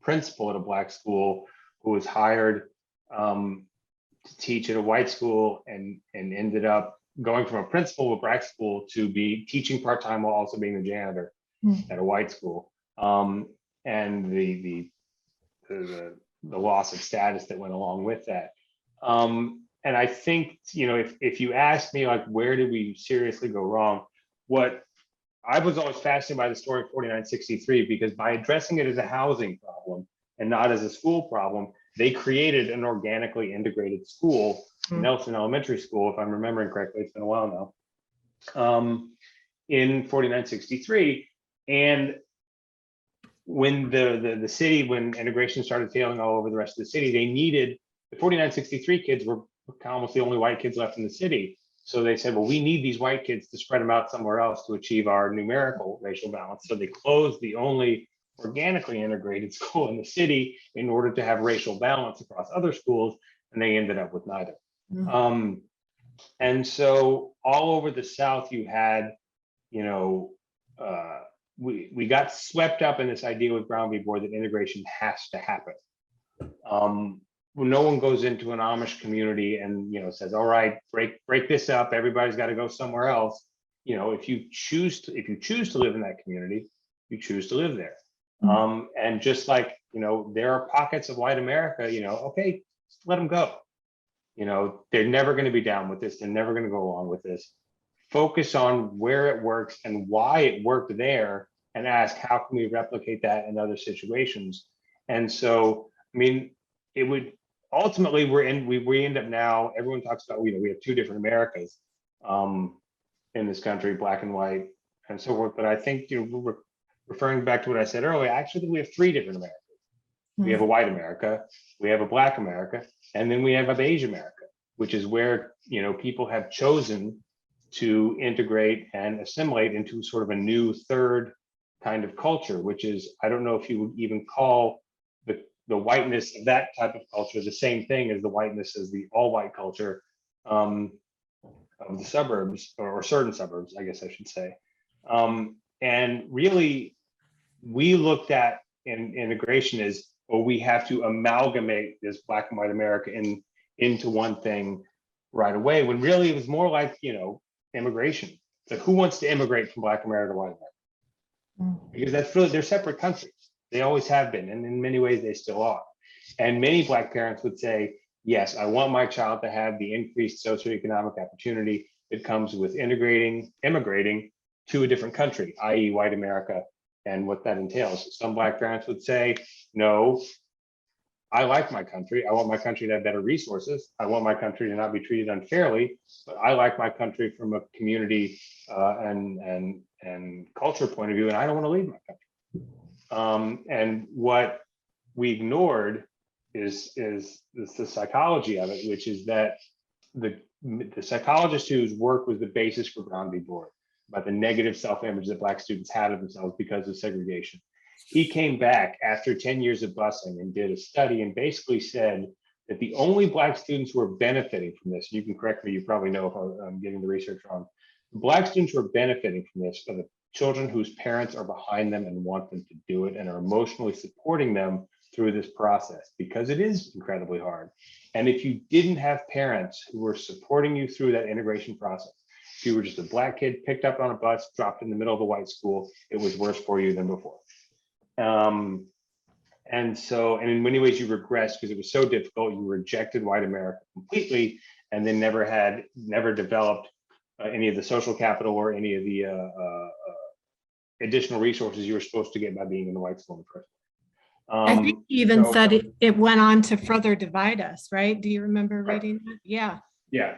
principal at a Black school who was hired to teach at a white school and ended up going from a principal of a Black school to be teaching part-time while also being the janitor at a white school. And the loss of status that went along with that. And I think, if you ask me, like, where did we seriously go wrong? What I was always fascinated by the story of 4963, because by addressing it as a housing problem and not as a school problem, they created an organically integrated school, Nelson Elementary School, if I'm remembering correctly, it's been a while now, in 4963. And when the city, when integration started failing all over the rest of the city, they needed, the 4963 kids were almost the only white kids left in the city. So they said, well, we need these white kids to spread them out somewhere else to achieve our numerical racial balance. So they closed the only organically integrated school in the city in order to have racial balance across other schools, and they ended up with neither. And so all over the South, you had, we got swept up in this idea with Brown v. Board that integration has to happen. When no one goes into an Amish community and says, all right, break this up, everybody's got to go somewhere else. If you choose to live in that community, you choose to live there. And just like there are pockets of white America, okay, let them go. They're never going to be down with this. They're never going to go along with this. Focus on where it works and why it worked there, and ask, how can we replicate that in other situations? And so, I mean, it would ultimately, we end up now, everyone talks about, we have two different Americas in this country, Black and white and so forth. But I think, referring back to what I said earlier, actually we have three different Americas. We have a white America, we have a Black America, and then we have a beige America, which is where, people have chosen to integrate and assimilate into sort of a new third kind of culture, which is, I don't know if you would even call the whiteness of that type of culture the same thing as the whiteness as the all white culture of the suburbs, or certain suburbs, I guess I should say. And really, we looked at in integration as, oh, we have to amalgamate this Black and white America into one thing right away, when really it was more like, immigration. Like, who wants to immigrate from Black America to white America? Because that's really, they're separate countries. They always have been, and in many ways they still are. And many Black parents would say, yes, I want my child to have the increased socioeconomic opportunity that comes with immigrating to a different country, i.e. white America, and what that entails. Some Black parents would say, no, I like my country. I want my country to have better resources. I want my country to not be treated unfairly, but I like my country from a community and culture point of view, and I don't want to leave my country. And what we ignored is the psychology of it, which is that the psychologist whose work was the basis for Brown v. Board, about the negative self-image that Black students had of themselves because of segregation. He came back after 10 years of busing and did a study and basically said that the only Black students who are benefiting from this, you can correct me, you probably know if I'm getting the research wrong, the Black students who are benefiting from this are the children whose parents are behind them and want them to do it and are emotionally supporting them through this process, because it is incredibly hard. And if you didn't have parents who were supporting you through that integration process, if you were just a Black kid picked up on a bus, dropped in the middle of a white school, it was worse for you than before. And in many ways you regressed because it was so difficult. You rejected white America completely, and then never developed any of the social capital or any of the additional resources you were supposed to get by being in the white school in the first place. I think he even said it went on to further divide us, right? Do you remember reading that? Yeah. Yeah.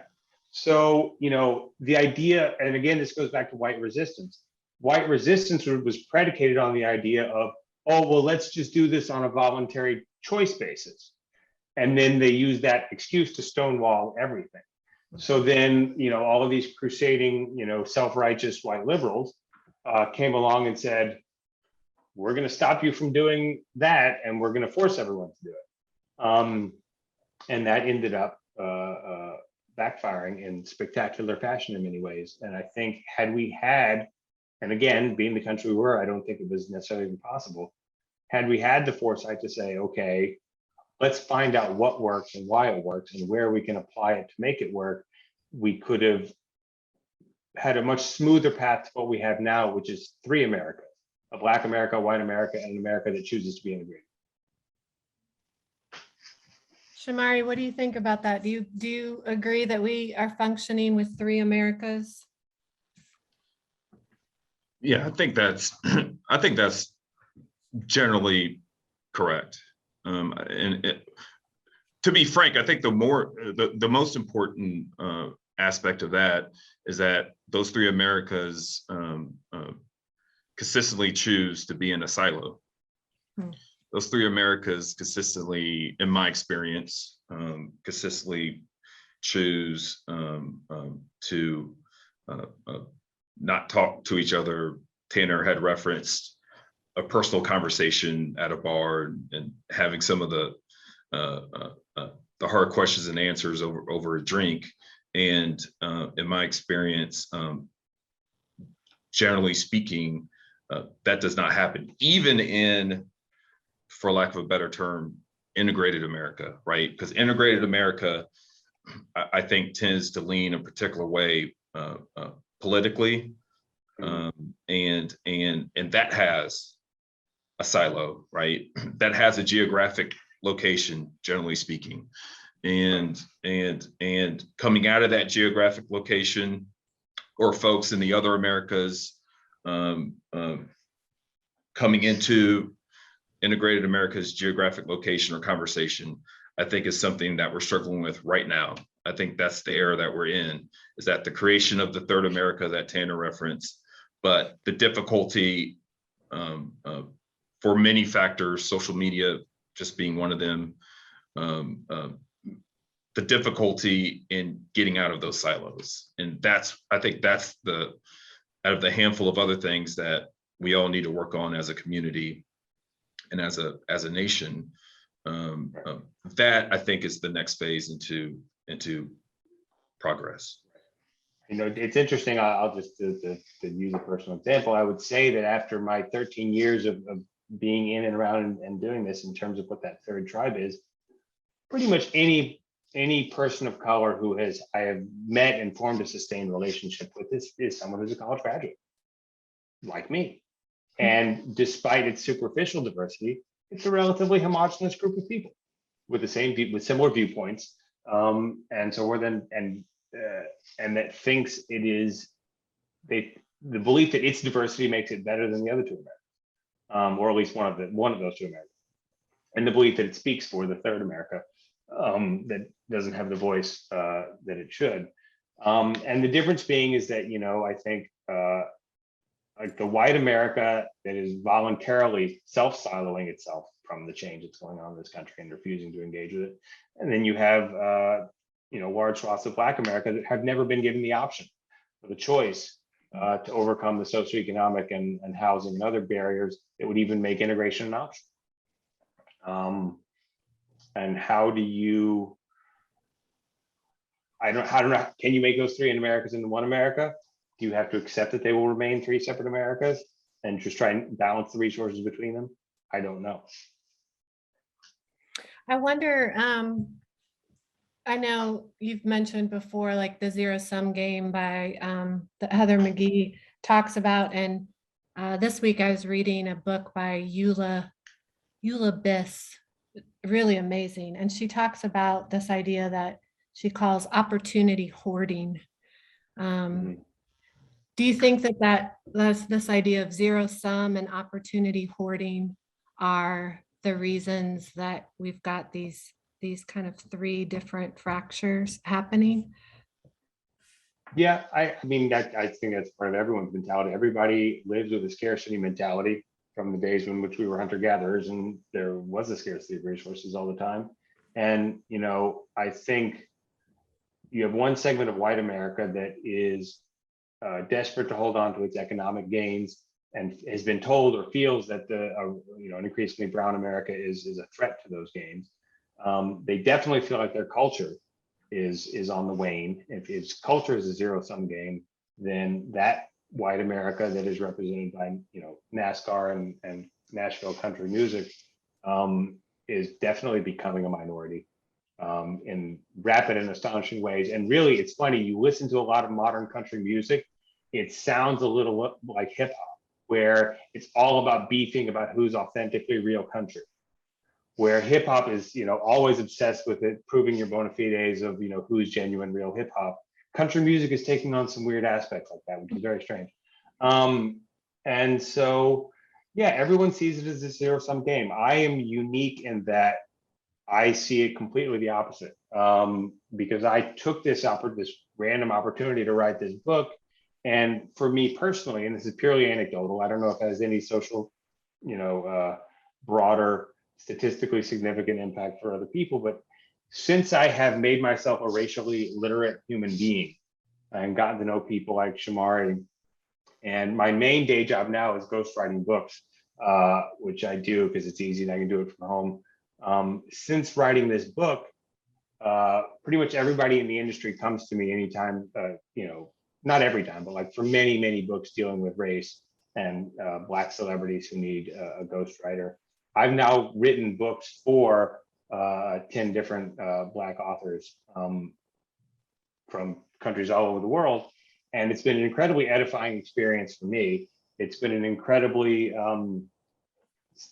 So, the idea, and again, this goes back to white resistance. White resistance was predicated on the idea of, oh, well, let's just do this on a voluntary choice basis. And then they use that excuse to stonewall everything. So then, all of these crusading, self-righteous white liberals came along and said, we're going to stop you from doing that, and we're going to force everyone to do it. And that ended up backfiring in spectacular fashion in many ways. And I think had we had, and again, being the country we were, I don't think it was necessarily even possible, had we had the foresight to say, okay, let's find out what works and why it works and where we can apply it to make it work, we could have had a much smoother path to what we have now, which is three Americas: a Black America, a white America, and an America that chooses to be integrated. Shomari, what do you think about that? Do you agree that we are functioning with three Americas? Yeah, I think that's generally correct. To be frank, I think the most important aspect of that is that those three Americas consistently choose to be in a silo. Those three Americas consistently, in my experience, consistently choose to not talk to each other. Tanner had referenced a personal conversation at a bar and having some of the hard questions and answers over a drink. And in my experience, generally speaking, that does not happen, even in, for lack of a better term, integrated America, right? Because integrated America, I think, tends to lean a particular way politically, and that has a silo, right? That has a geographic location, generally speaking, and coming out of that geographic location, or folks in the other Americas coming into integrated America's geographic location or conversation, I think is something that we're struggling with right now. I think that's the era that we're in, is that the creation of the third America that Tanner referenced, but the difficulty for many factors, social media just being one of them, the difficulty in getting out of those silos. And I think that's out of the handful of other things that we all need to work on as a community and as a nation. That, I think, is the next phase into progress. It's interesting. I'll just to use a personal example. I would say that after my 13 years of being in and around and doing this, in terms of what that third tribe is, pretty much any person of color who I have met and formed a sustained relationship with is someone who's a college graduate, like me. And despite its superficial diversity, it's a relatively homogenous group of people with similar viewpoints. And so and that thinks it is the belief that its diversity makes it better than the other two Americas, or at least one of those two Americas, and the belief that it speaks for the third America that doesn't have the voice that it should. And the difference being is that, I think like the white America that is voluntarily self-siloing itself from the change that's going on in this country and refusing to engage with it. And then you have, large swaths of Black America that have never been given the option or the choice to overcome the socioeconomic and housing and other barriers that would even make integration an option. And how do you, I don't know, can you make those three Americas into one America? Do you have to accept that they will remain three separate Americas and just try and balance the resources between them? I don't know. I wonder, I know you've mentioned before, like the zero-sum game by that Heather McGhee talks about, and this week I was reading a book by Eula Biss, really amazing. And she talks about this idea that she calls opportunity hoarding. Do you think that's this idea of zero sum and opportunity hoarding are the reasons that we've got these kind of three different fractures happening? Yeah, I think that's part of everyone's mentality. Everybody lives with a scarcity mentality from the days in which we were hunter-gatherers and there was a scarcity of resources all the time. And, I think you have one segment of white America that is desperate to hold on to its economic gains and has been told or feels that an increasingly brown America is a threat to those gains. They definitely feel like their culture is on the wane. If its culture is a zero-sum game, then that white America that is represented by NASCAR and Nashville country music is definitely becoming a minority in rapid and astonishing ways. And really, it's funny, you listen to a lot of modern country music, it sounds a little like hip hop, where it's all about beefing about who's authentically real country. Where hip hop is, always obsessed with it, proving your bona fides of, who's genuine real hip hop. Country music is taking on some weird aspects like that, which is very strange. And so, yeah, everyone sees it as a zero-sum game. I am unique in that I see it completely the opposite, because I took this random opportunity to write this book. And for me personally, and this is purely anecdotal, I don't know if it has any social, broader, statistically significant impact for other people, but since I have made myself a racially literate human being and gotten to know people like Shomari, and my main day job now is ghostwriting books, which I do because it's easy and I can do it from home. Since writing this book, pretty much everybody in the industry comes to me anytime, not every time, but like for many, many books dealing with race and Black celebrities who need a ghostwriter. I've now written books for 10 different Black authors from countries all over the world. And it's been an incredibly edifying experience for me. It's been an incredibly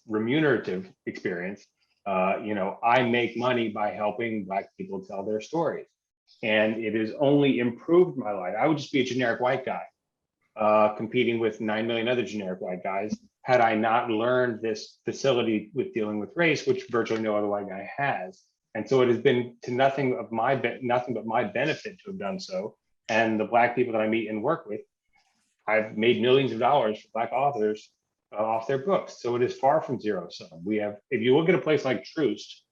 remunerative experience. I make money by helping Black people tell their stories. And it has only improved my life. I would just be a generic white guy competing with 9 million other generic white guys had I not learned this facility with dealing with race, which virtually no other white guy has. And so it has been to nothing but my benefit to have done so. And the Black people that I meet and work with, I've made millions of dollars for Black authors off their books. So it is far from zero sum. If you look at a place like Troost,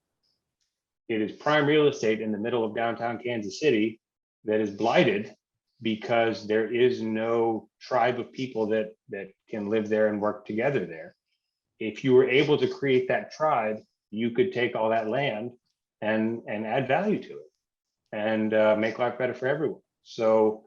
it is prime real estate in the middle of downtown Kansas City that is blighted because there is no tribe of people that can live there and work together there. If you were able to create that tribe, you could take all that land and add value to it and make life better for everyone. So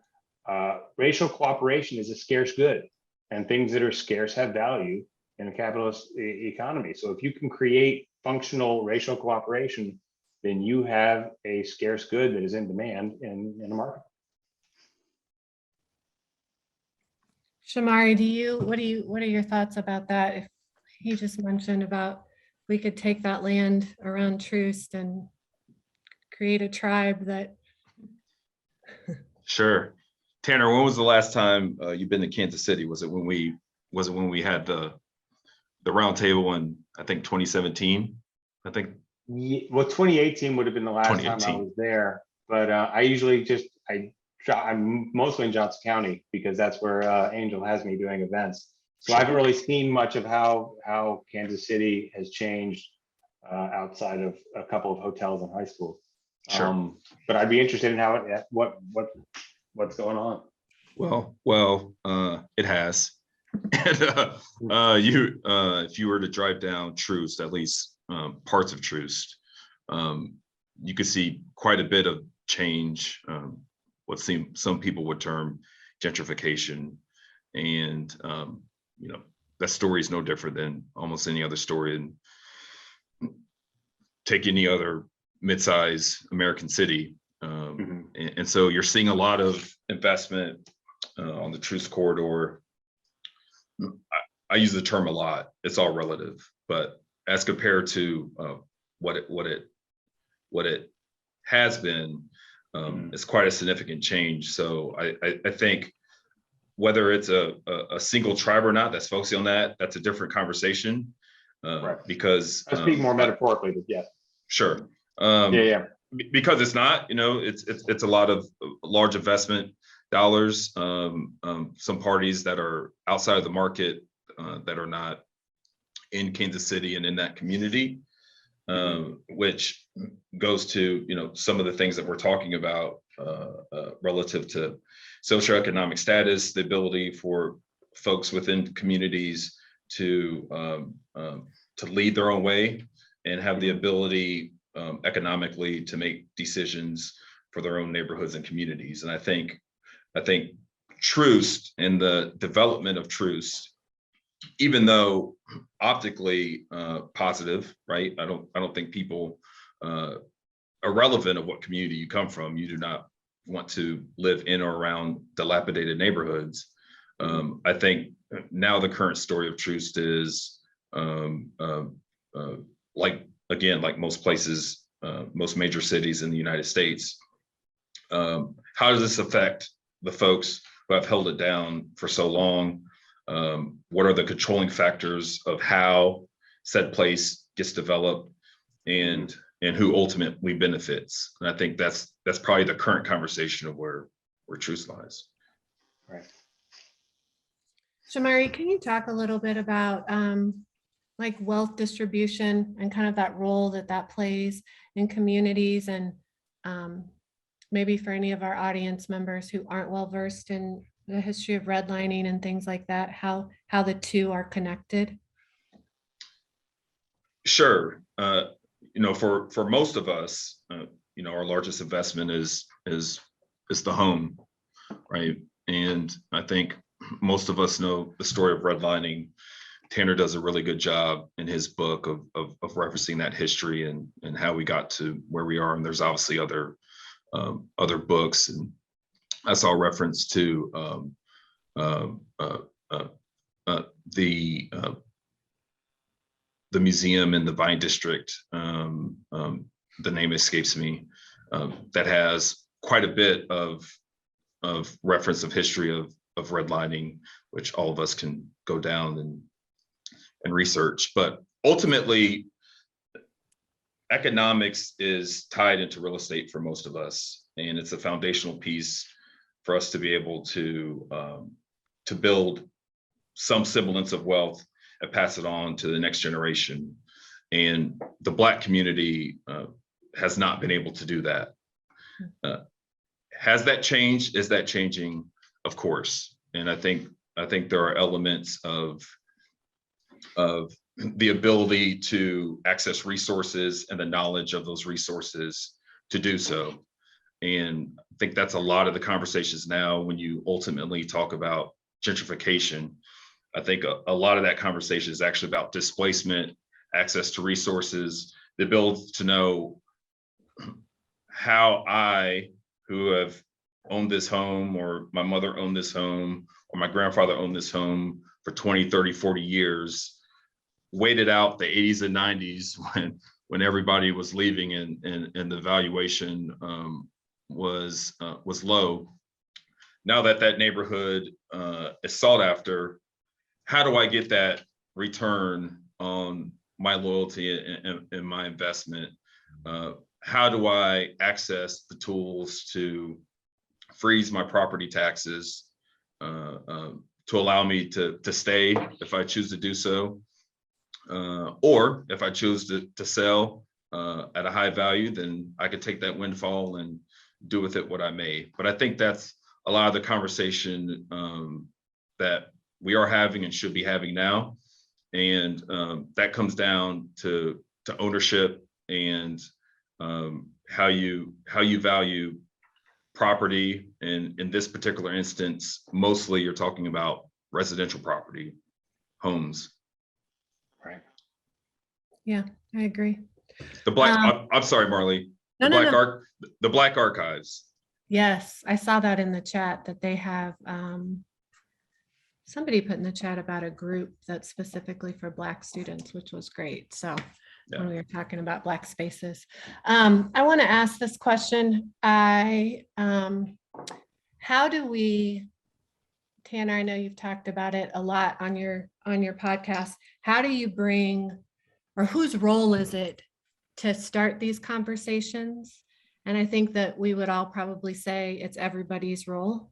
racial cooperation is a scarce good, and things that are scarce have value in a capitalist economy. So if you can create functional racial cooperation, then you have a scarce good that is in demand in a market. Shomari, what are your thoughts about that? If he just mentioned about we could take that land around Troost and create a tribe that. Sure. Tanner, when was the last time you've been to Kansas City? Was it when we had the round table in, I think, 2017? I think. Yeah, well, 2018 would have been the last time I was there, but I'm mostly in Johnson County because that's where Angel has me doing events. So I haven't really seen much of how Kansas City has changed outside of a couple of hotels and high schools. Sure. But I'd be interested in how what's going on. Well, it has. And if you were to drive down Troost, at least parts of Troost, you could see quite a bit of change. What some people would term gentrification, and that story is no different than almost any other story. And take any other mid-size American city, and so you're seeing a lot of investment on the Troost corridor. I use the term a lot. It's all relative, but as compared to what it has been, it's quite a significant change. So I think whether it's a single tribe or not that's focusing on that's a different conversation. Right. Because I speak more metaphorically, but yeah. Sure. Yeah. Because it's not, it's a lot of large investment dollars. Some parties that are outside of the market that are not in Kansas City and in that community, which goes to some of the things that we're talking about relative to socioeconomic status, the ability for folks within communities to lead their own way and have the ability economically to make decisions for their own neighborhoods and communities. And I think Troost and the development of Troost, even though optically positive, right? I don't think people irrelevant of what community you come from, you do not want to live in or around dilapidated neighborhoods. I think now the current story of Troost is like most places, most major cities in the United States. How does this affect the folks who have held it down for so long? What are the controlling factors of how said place gets developed, and who ultimately benefits? And I think that's probably the current conversation of where Troost lies. Right. Shomari, can you talk a little bit about like wealth distribution and kind of that role that plays in communities, and maybe for any of our audience members who aren't well versed in the history of redlining and things like that, how the two are connected? Sure. For most of us, our largest investment is the home, right? And I think most of us know the story of redlining. Tanner does a really good job in his book of referencing that history and how we got to where we are. And there's obviously other books, and I saw reference to the museum in the Vine District. The name escapes me. That has quite a bit of reference of history of redlining, which all of us can go down and research. But ultimately, economics is tied into real estate for most of us, and it's a foundational piece for us to be able to build some semblance of wealth and pass it on to the next generation. And the Black community has not been able to do that. Has that changed? Is that changing? Of course. And I think there are elements of the ability to access resources and the knowledge of those resources to do so. And I think that's a lot of the conversations now when you ultimately talk about gentrification. I think a lot of that conversation is actually about displacement, access to resources, the ability to know how I, who have owned this home, or my mother owned this home, or my grandfather owned this home for 20, 30, 40 years, waited out the 80s and 90s when everybody was leaving and the valuation was low. Now that neighborhood is sought after, how do I get that return on my loyalty and my investment? How do I access the tools to freeze my property taxes to allow me to stay if I choose to do so? Or if I choose to sell at a high value, then I could take that windfall and do with it what I may. But I think that's a lot of the conversation that we are having and should be having now. And that comes down to ownership and how you value property. And in this particular instance, mostly you're talking about residential property, homes. Right. Yeah, I agree. The black, I'm sorry, Marley. The Black Archives. Yes, I saw that in the chat that they have, somebody put in the chat about a group that's specifically for Black students, which was great. So Yeah. when we were talking about Black spaces, I want to ask this question. How do we, Tanner, I know you've talked about it a lot on your podcast. How do you bring, or whose role is it to start these conversations? And I think that we would all probably say it's everybody's role.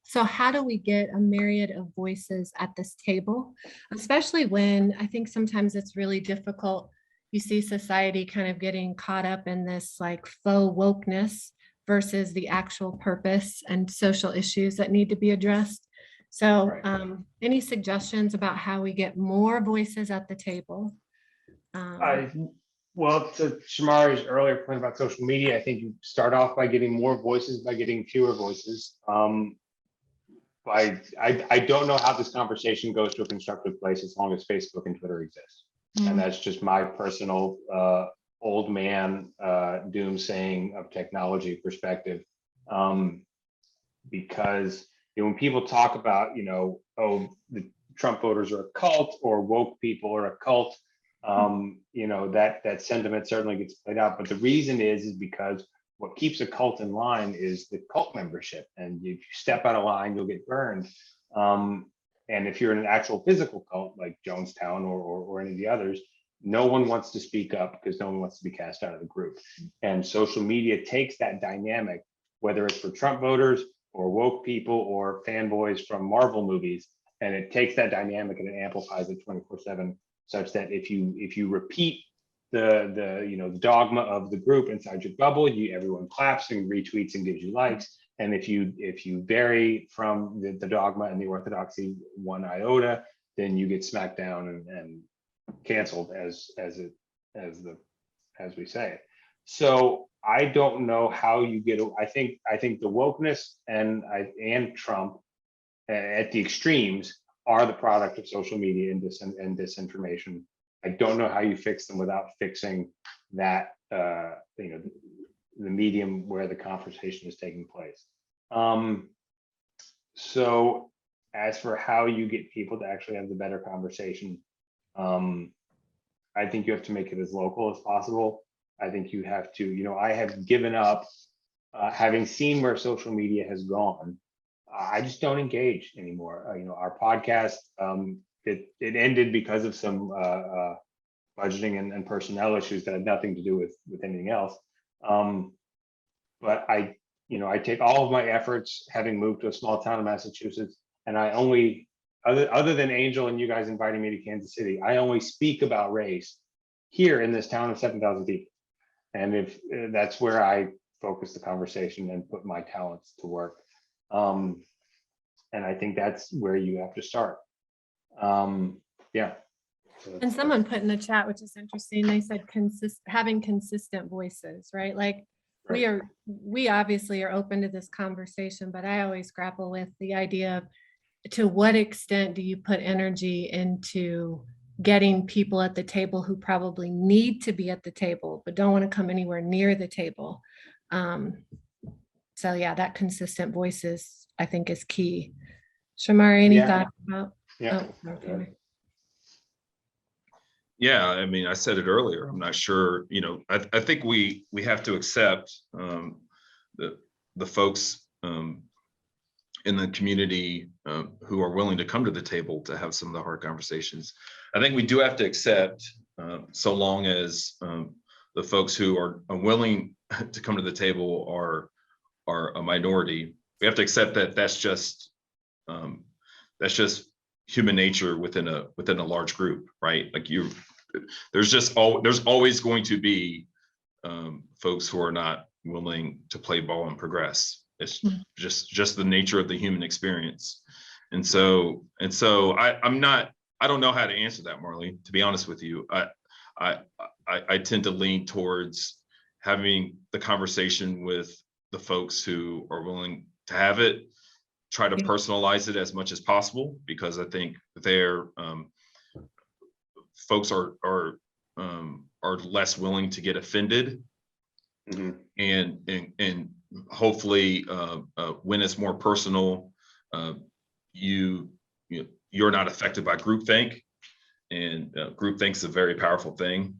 So how do we get a myriad of voices at this table, especially when I think sometimes it's really difficult. You see society kind of getting caught up in this like faux wokeness versus the actual purpose and social issues that need to be addressed. So any suggestions about how we get more voices at the table? Well, to Shomari's earlier point about social media, I think you start off by getting more voices, by getting fewer voices. I don't know how this conversation goes to a constructive place as long as Facebook and Twitter exist. And that's just my personal old man doomsaying of technology perspective. Because when people talk about, oh, the Trump voters are a cult or woke people are a cult, that sentiment certainly gets played out. But the reason is because what keeps a cult in line is the cult membership. And if you step out of line, you'll get burned. And if you're in an actual physical cult like Jonestown or any of the others, no one wants to speak up because no one wants to be cast out of the group. And social media takes that dynamic, whether it's for Trump voters or woke people or fanboys from Marvel movies, and it takes that dynamic and it amplifies it 24/7, such that if you repeat the dogma of the group inside your bubble, everyone claps and retweets and gives you likes. And if you vary from the dogma and the orthodoxy one iota, then you get smacked down and canceled as we say it. So I don't know how you get. I think the wokeness and Trump at the extremes are the product of social media and disinformation. I don't know how you fix them without fixing that the medium where the conversation is taking place. So as for how you get people to actually have the better conversation, I think you have to make it as local as possible. I think you have to, I have given up, having seen where social media has gone. I just don't engage anymore. Our podcast, it ended because of some budgeting and personnel issues that had nothing to do with anything else. But I take all of my efforts, having moved to a small town in Massachusetts, and I only, other than Angel and you guys inviting me to Kansas City, I only speak about race here in this town of 7,000 people. And if that's where I focus the conversation and put my talents to work. And I think that's where you have to start. Yeah. And someone put in the chat, which is interesting, they said having consistent voices, right? Like we obviously are open to this conversation, but I always grapple with the idea of to what extent do you put energy into getting people at the table who probably need to be at the table, but don't want to come anywhere near the table. So yeah, that consistent voice I think is key. Shomari, any thoughts about? Yeah. Oh, okay. Yeah, I mean, I said it earlier. I'm not sure, I think we have to accept the folks in the community who are willing to come to the table to have some of the hard conversations. I think we do have to accept, so long as the folks who are willing to come to the table are a minority. We have to accept that that's just human nature within a large group, right? Like there's always going to be folks who are not willing to play ball and progress. It's just the nature of the human experience. And so I don't know how to answer that, Marley, to be honest with you. I tend to lean towards having the conversation with the folks who are willing to have it, try to personalize it as much as possible, because I think their folks are less willing to get offended, and hopefully when it's more personal, you're not affected by groupthink, and groupthink is a very powerful thing.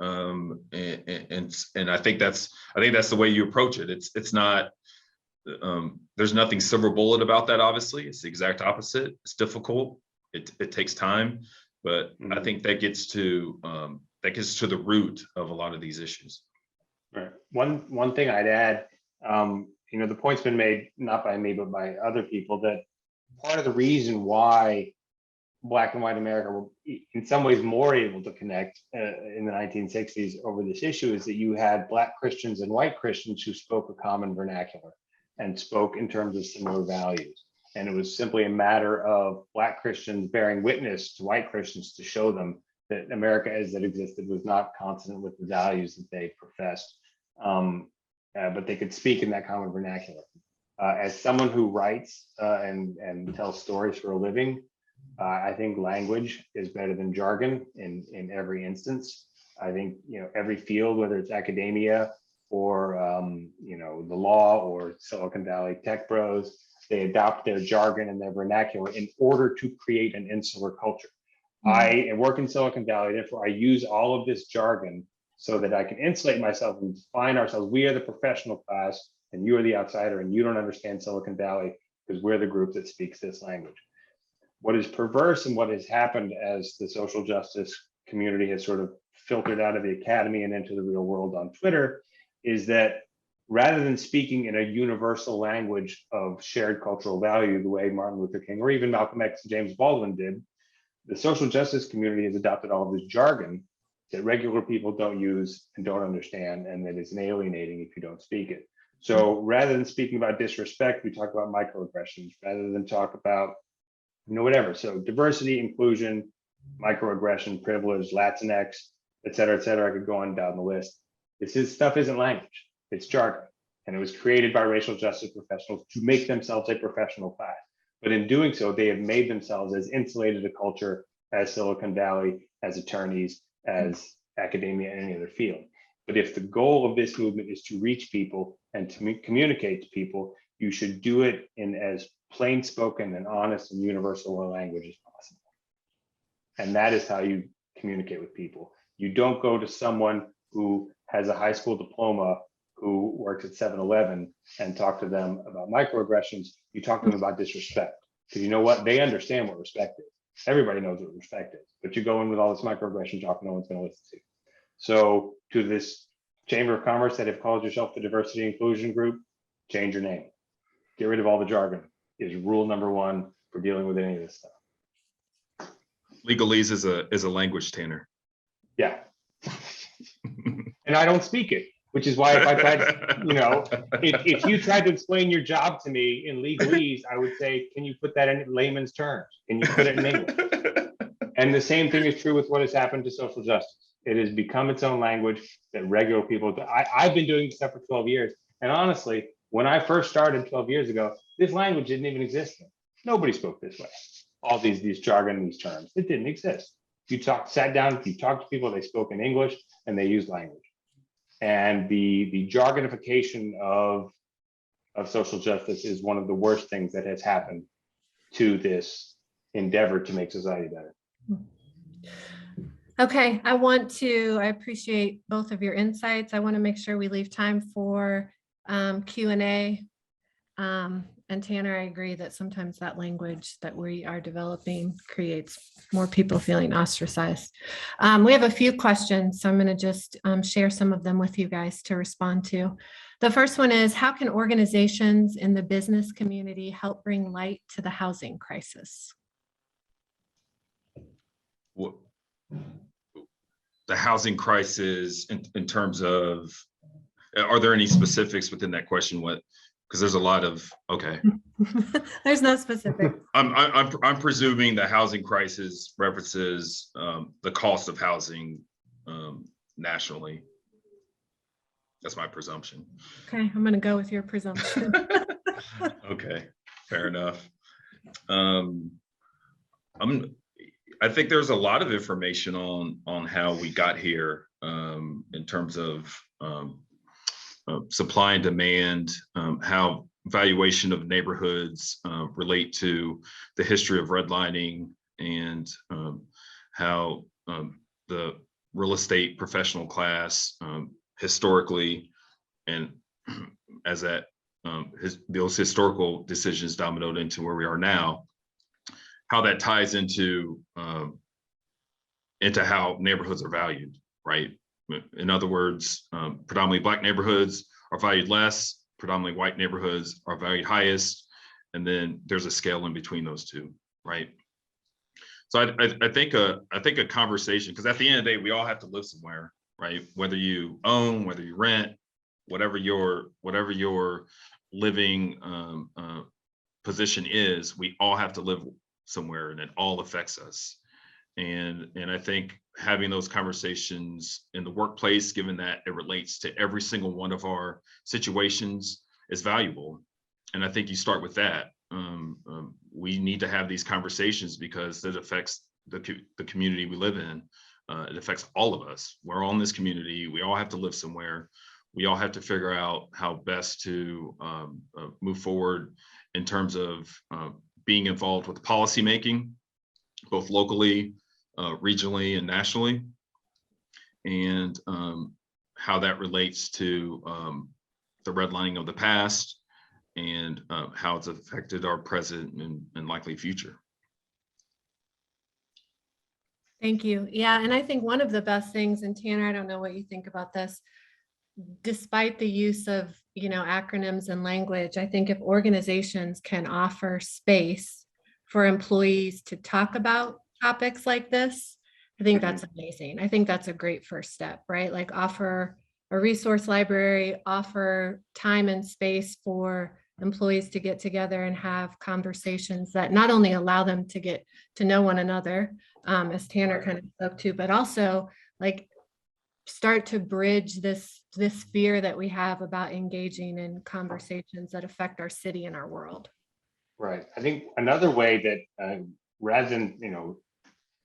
And I think that's the way you approach it. It's not. There's nothing silver bullet about that. Obviously, it's the exact opposite. It's difficult. It takes time, but I think that gets to the root of a lot of these issues. Right. One thing I'd add, the point's been made not by me but by other people, that part of the reason why Black and white America were in some ways more able to connect in the 1960s over this issue is that you had Black Christians and white Christians who spoke a common vernacular and spoke in terms of similar values. And it was simply a matter of Black Christians bearing witness to white Christians to show them that America as it existed was not consonant with the values that they professed, but they could speak in that common vernacular. As someone who writes and tells stories for a living, I think language is better than jargon in every instance. I think every field, whether it's academia or the law or Silicon Valley tech bros, they adopt their jargon and their vernacular in order to create an insular culture. I work in Silicon Valley, therefore I use all of this jargon so that I can insulate myself and define ourselves. We are the professional class and you are the outsider, and you don't understand Silicon Valley because we're the group that speaks this language. What is perverse and what has happened as the social justice community has sort of filtered out of the academy and into the real world on Twitter is that rather than speaking in a universal language of shared cultural value, the way Martin Luther King or even Malcolm X and James Baldwin did, the social justice community has adopted all of this jargon that regular people don't use and don't understand, and that is alienating if you don't speak it. So rather than speaking about disrespect, we talk about microaggressions. Rather than talk about whatever. So diversity, inclusion, microaggression, privilege, Latinx, et cetera, et cetera. I could go on down the list. Stuff isn't language, it's jargon. And it was created by racial justice professionals to make themselves a professional class. But in doing so, they have made themselves as insulated a culture as Silicon Valley, as attorneys, as academia, and any other field. But if the goal of this movement is to reach people and to communicate to people, you should do it in as plain spoken and honest and universal a language as possible. And that is how you communicate with people. You don't go to someone who has a high school diploma who works at 7-Eleven and talk to them about microaggressions. You talk to them about disrespect, because you know what? They understand what respect is. Everybody knows what respect is, but you go in with all this microaggression talk, no one's going to listen to you. So to this Chamber of Commerce that have called yourself the Diversity Inclusion Group, change your name. Get rid of all the jargon is rule number one for dealing with any of this stuff. Legalese is a language, Tanner. Yeah. And I don't speak it, which is why if I tried, if you tried to explain your job to me in legalese, I would say, can you put that in layman's terms? Can you put it in English? And the same thing is true with what has happened to social justice. It has become its own language that regular people, I've been doing this for 12 years. And honestly, when I first started 12 years ago, this language didn't even exist. Nobody spoke this way. All these jargon, these terms, it didn't exist. You sat down, you talked to people, they spoke in English and they used language. And the jargonification of social justice is one of the worst things that has happened to this endeavor to make society better. Okay, I appreciate both of your insights. I want to make sure we leave time for Q&A. And Tanner, I agree that sometimes that language that we are developing creates more people feeling ostracized. We have a few questions, so I'm going to just share some of them with you guys to respond to. The first one is, how can organizations in the business community help bring light to the housing crisis? The housing crisis in terms of, are there any specifics within that question? Because there's a lot of, okay. There's no specific. I'm presuming the housing crisis references the cost of housing nationally. That's my presumption. Okay, I'm going to go with your presumption. Okay, fair enough. I think there's a lot of information on how we got here in terms of supply and demand, how valuation of neighborhoods relate to the history of redlining, and how the real estate professional class historically, and as that those historical decisions dominoed into where we are now, how that ties into how neighborhoods are valued, right? In other words, predominantly Black neighborhoods are valued less, predominantly white neighborhoods are valued highest, and then there's a scale in between those two, right? So I think a conversation, because at the end of the day, we all have to live somewhere, right? Whether you own, whether you rent, whatever your living position is, we all have to live somewhere, and it all affects us. And I think having those conversations in the workplace, given that it relates to every single one of our situations, is valuable. And I think you start with that. We need to have these conversations because it affects the community we live in. It affects all of us. We're all in this community. We all have to live somewhere. We all have to figure out how best to move forward in terms of being involved with policymaking, both locally, regionally, and nationally, and how that relates to the redlining of the past, and how it's affected our present and likely future. Thank you. Yeah, and I think one of the best things, and Tanner, I don't know what you think about this, despite the use of acronyms and language, I think if organizations can offer space for employees to talk about topics like this, I think that's amazing. I think that's a great first step, right? Like offer a resource library, offer time and space for employees to get together and have conversations that not only allow them to get to know one another, as Tanner kind of spoke to, but also like start to bridge this fear that we have about engaging in conversations that affect our city and our world. Right. I think another way that rather than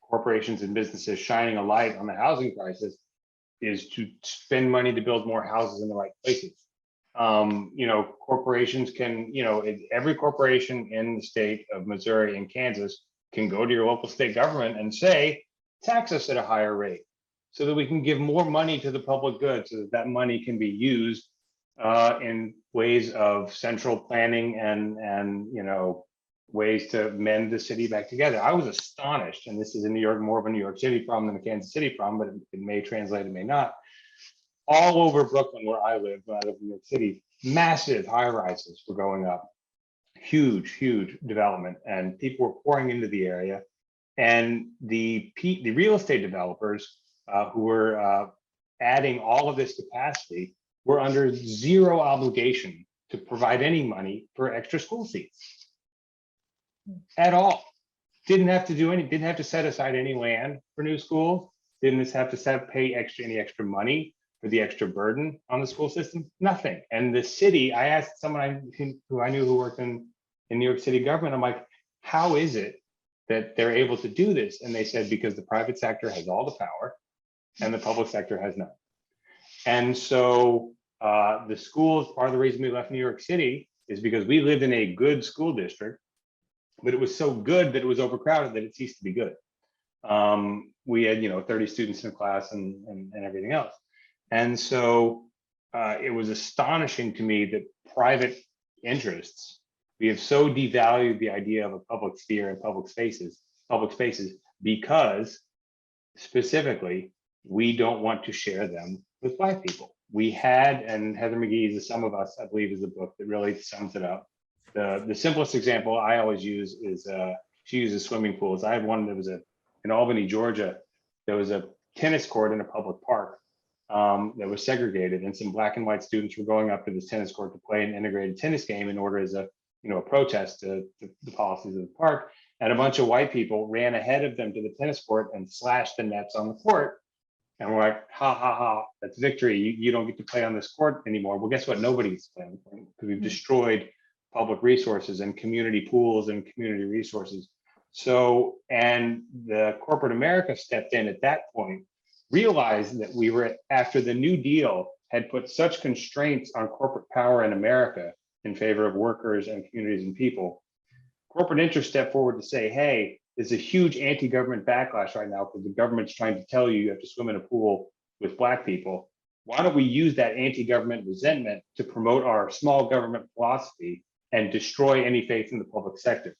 corporations and businesses shining a light on the housing crisis is to spend money to build more houses in the right places. Corporations can, every corporation in the state of Missouri and Kansas can go to your local state government and say, tax us at a higher rate so that we can give more money to the public good, so that that money can be used in ways of central planning and ways to mend the city back together. I was astonished, and this is in New York, more of a New York City problem than a Kansas City problem, but it may translate, it may not. All over Brooklyn, where I live in New York City, massive high rises were going up, huge development, and people were pouring into the area. And the real estate developers who were adding all of this capacity were under zero obligation to provide any money for extra school seats at all. Didn't have to do didn't have to set aside any land for new schools, Didn't this have to pay any extra money for the extra burden on the school system? Nothing. And the city, I asked someone who I knew who worked in New York City government, I'm like, how is it that they're able to do this? And they said, because the private sector has all the power and the public sector has none. And so the schools, part of the reason we left New York City is because we lived in a good school district, but it was so good that it was overcrowded that it ceased to be good. We had, 30 students in a class and everything else. And so it was astonishing to me that private interests, we have so devalued the idea of a public sphere and public spaces, because specifically, we don't want to share them with Black people. We had, and Heather McGee's The Sum of Us, I believe, is the book that really sums it up. The simplest example I always use is she uses swimming pools. I had one that was in Albany, Georgia. There was a tennis court in a public park that was segregated, and some Black and white students were going up to this tennis court to play an integrated tennis game in order as a protest to the policies of the park. And a bunch of white people ran ahead of them to the tennis court and slashed the nets on the court. And we're like, ha, ha, ha, that's victory. You don't get to play on this court anymore. Well, guess what? Nobody's playing because we've destroyed public resources and community pools and community resources. So, and the corporate America stepped in at that point, realized that we were, after the New Deal had put such constraints on corporate power in America in favor of workers and communities and people, corporate interests stepped forward to say, hey, there's a huge anti-government backlash right now because the government's trying to tell you have to swim in a pool with Black people. Why don't we use that anti-government resentment to promote our small government philosophy and destroy any faith in the public sector?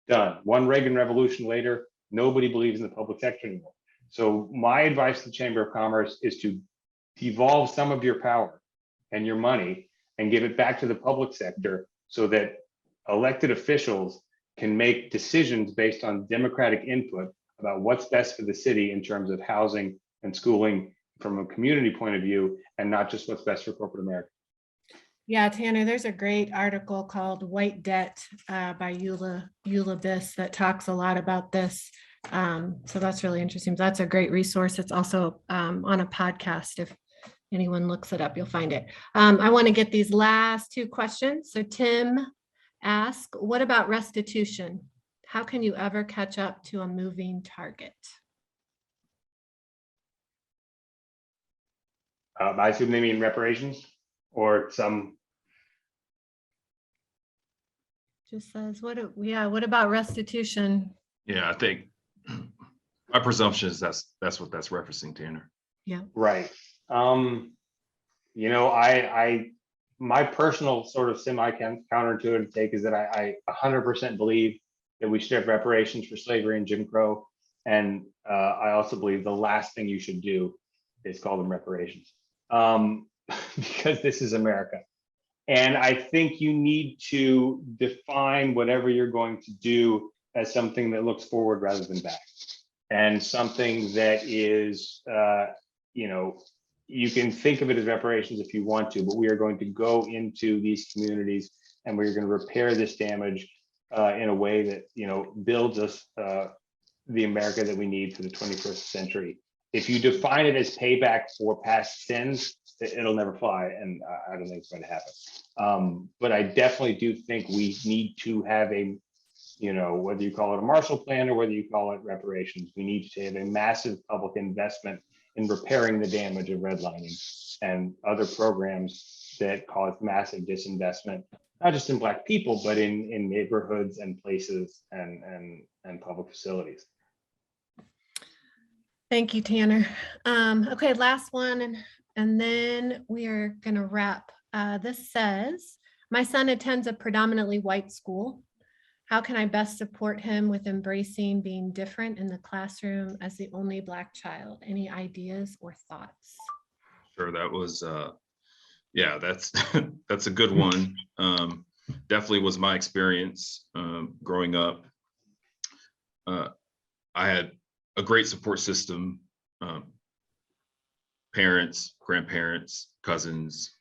Done. One Reagan revolution later, nobody believes in the public sector anymore. So my advice to the Chamber of Commerce is to devolve some of your power and your money and give it back to the public sector so that elected officials can make decisions based on democratic input about what's best for the city in terms of housing and schooling from a community point of view, and not just what's best for corporate America. Yeah, Tanner, there's a great article called White Debt by Eula Biss that talks a lot about this. So that's really interesting. That's a great resource. It's also on a podcast. If anyone looks it up, you'll find it. I want to get these last two questions. So Tim ask, what about restitution? How can you ever catch up to a moving target? I assume they mean reparations or some. Just says, what about restitution? Yeah, I think my presumption is that's what that's referencing, Tanner. Yeah. Right. My personal sort of semi-counterintuitive take is that I 100% believe that we should have reparations for slavery and Jim Crow. And I also believe the last thing you should do is call them reparations because this is America. And I think you need to define whatever you're going to do as something that looks forward rather than back. And something that is, you can think of it as reparations if you want to, but we are going to go into these communities and we're going to repair this damage in a way that, builds us the America that we need for the 21st century. If you define it as payback for past sins, it'll never fly, and I don't think it's going to happen. But I definitely do think we need to have a, whether you call it a Marshall Plan or whether you call it reparations, we need to have a massive public investment in repairing the damage of redlining and other programs that cause massive disinvestment, not just in Black people, but in neighborhoods and places and public facilities. Thank you, Tanner. Okay, last one, and then we are going to wrap. This says, my son attends a predominantly white school. How can I best support him with embracing being different in the classroom as the only Black child? Any ideas or thoughts? Sure, that was, yeah, that's that's a good one. Definitely was my experience growing up. I had a great support system, parents, grandparents, cousins,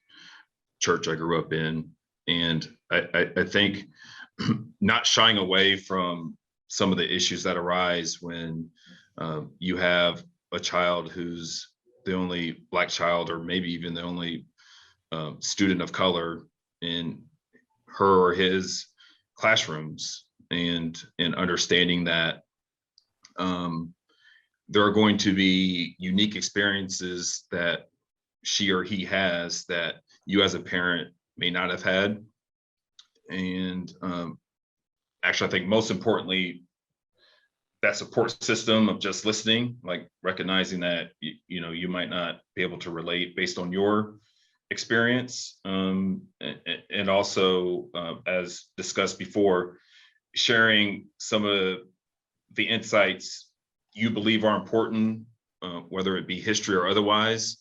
church I grew up in. And I think not shying away from some of the issues that arise when you have a child who's the only Black child, or maybe even the only student of color in her or his classrooms, and understanding that there are going to be unique experiences that she or he has that you as a parent may not have had. And actually, I think most importantly, that support system of just listening, like recognizing that you might not be able to relate based on your experience, and also as discussed before, sharing some of the insights you believe are important, whether it be history or otherwise,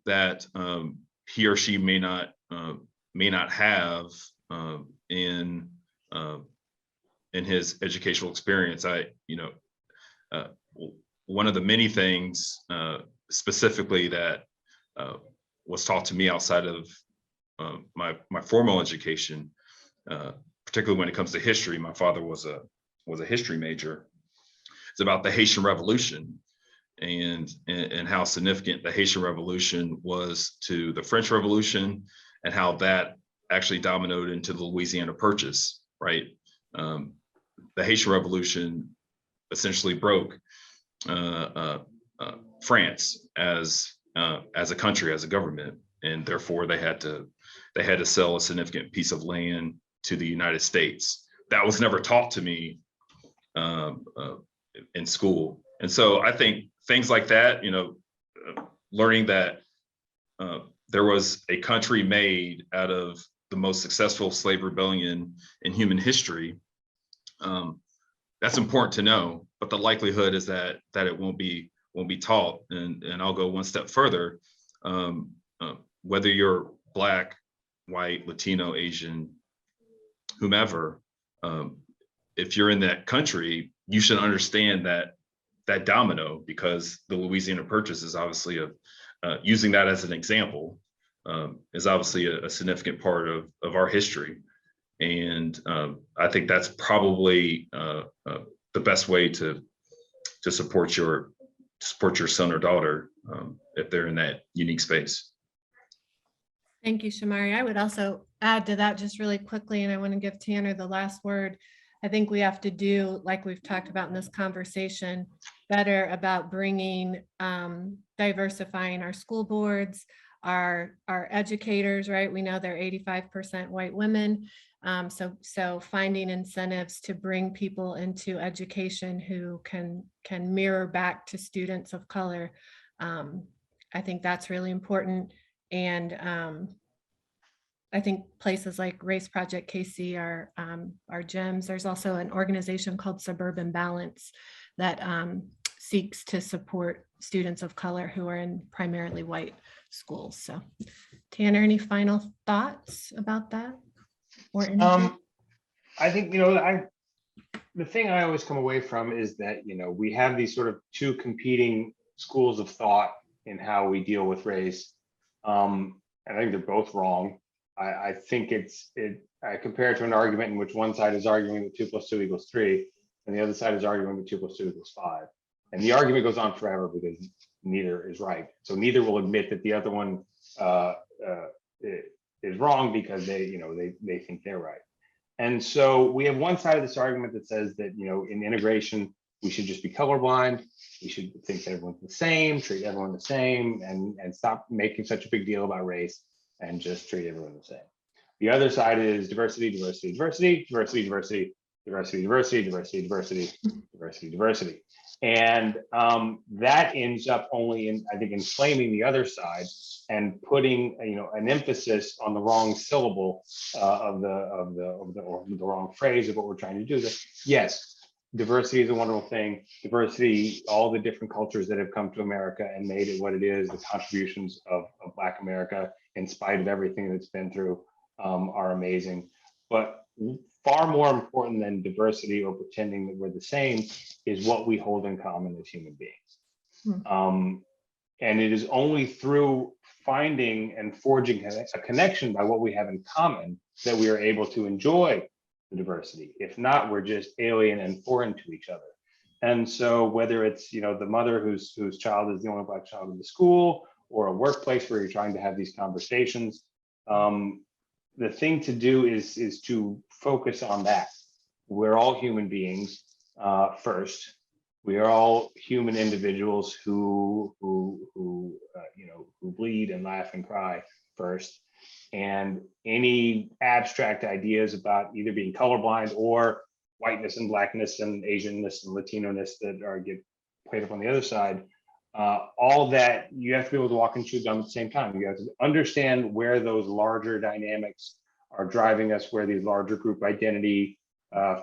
that he or she may not have in his educational experience. One of the many things specifically that was taught to me outside of my formal education, particularly when it comes to history. My father was a history major. It's about the Haitian Revolution and how significant the Haitian Revolution was to the French Revolution, and how that actually dominoed into the Louisiana Purchase, right? The Haitian Revolution essentially broke France as a country, as a government, and therefore they had to sell a significant piece of land to the United States. That was never taught to me in school, and so I think things like that, learning that there was a country made out of the most successful slave rebellion in human history. That's important to know, but the likelihood is that it won't be taught. And I'll go one step further. Whether you're Black, white, Latino, Asian, whomever, if you're in that country, you should understand that domino, because the Louisiana Purchase is obviously using that as an example, is obviously a significant part of our history. And I think that's probably the best way to support your son or daughter if they're in that unique space. Thank you, Shomari. I would also add to that just really quickly, and I want to give Tanner the last word. I think we have to do, like we've talked about in this conversation, better about bringing, diversifying our school boards, our educators, right? We know they're 85% white women. So finding incentives to bring people into education who can mirror back to students of color. I think that's really important. And I think places like Race Project KC are gems. There's also an organization called Suburban Balance that seeks to support students of color who are in primarily white schools. So Tanner, any final thoughts about that? Or anything? I think, the thing I always come away from is that, we have these sort of two competing schools of thought in how we deal with race. And I think they're both wrong. I think I compare it to an argument in which one side is arguing that 2 + 2 = 3, and the other side is arguing that 2 + 2 = 5. And the argument goes on forever because neither is right. So neither will admit that the other one is wrong because they think they're right. And so we have one side of this argument that says that, in integration, we should just be colorblind. We should think that everyone's the same, treat everyone the same, and stop making such a big deal about race and just treat everyone the same. The other side is diversity, diversity, diversity, diversity, diversity, diversity, diversity, diversity, diversity, diversity, diversity. And that ends up only I think inflaming the other side and putting an emphasis on the wrong syllable of the wrong phrase of what we're trying to do. That yes, diversity is a wonderful thing. Diversity, all the different cultures that have come to America and made it what it is, the contributions of Black America, in spite of everything that's been through, are amazing. But far more important than diversity or pretending that we're the same is what we hold in common as human beings. And it is only through finding and forging a connection by what we have in common that we are able to enjoy the diversity. If not, we're just alien and foreign to each other. And so whether it's, you know, the mother whose child is the only Black child in the school, or a workplace where you're trying to have these conversations, the thing to do is to focus on that. We're all human beings first. We are all human individuals who you know, who bleed and laugh and cry first. And any abstract ideas about either being colorblind or whiteness and blackness and Asianness and Latino-ness that get played up on the other side, all that, you have to be able to walk and chew gum at the same time. You have to understand where those larger dynamics are driving us, where these larger group identity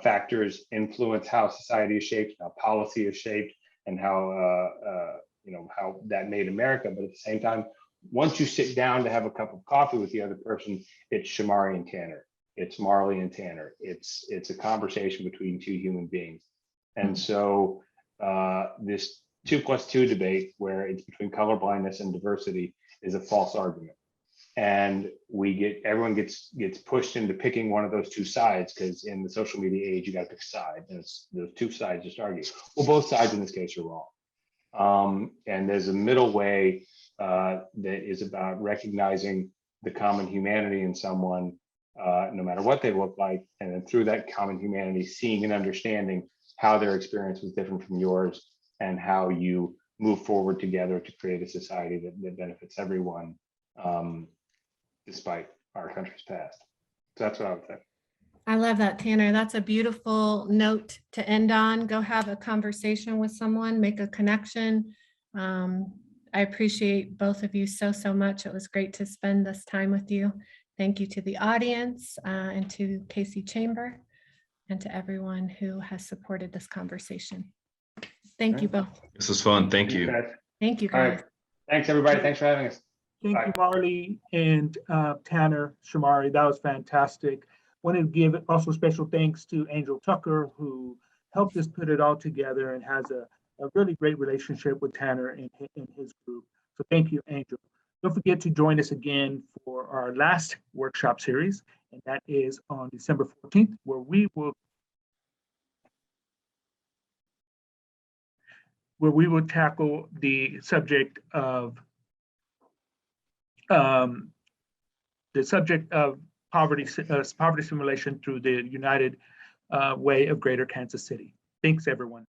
factors influence how society is shaped, how policy is shaped, and how you know, how that made America. But at the same time, once you sit down to have a cup of coffee with the other person, it's Shomari and Tanner, it's Marley and Tanner. It's a conversation between two human beings. And so this 2+2 debate, where it's between colorblindness and diversity, is a false argument. And everyone gets pushed into picking one of those two sides, because in the social media age, you got to pick a side, and it's those two sides just argue. Well, both sides in this case are wrong. And there's a middle way that is about recognizing the common humanity in someone, no matter what they look like, and then through that common humanity, seeing and understanding how their experience was different from yours, and how you move forward together to create a society that benefits everyone, despite our country's past. So that's what I would say. I love that, Tanner. That's a beautiful note to end on. Go have a conversation with someone, make a connection. I appreciate both of you so much. It was great to spend this time with you. Thank you to the audience and to KC Chamber, and to everyone who has supported this conversation. Thank you both. This was fun. Thank you. Thank you, All guys. right. Thanks, everybody. Thanks for having us. Thank Bye. you, Marley and Tanner, Shomari. That was fantastic. Want to give also special thanks to Angel Tucker, who helped us put it all together and has a really great relationship with Tanner and his group. So thank you, Angel. Don't forget to join us again for our last workshop series, and that is on December 14th, where we will tackle the subject of poverty simulation through the United Way of Greater Kansas City. Thanks, everyone.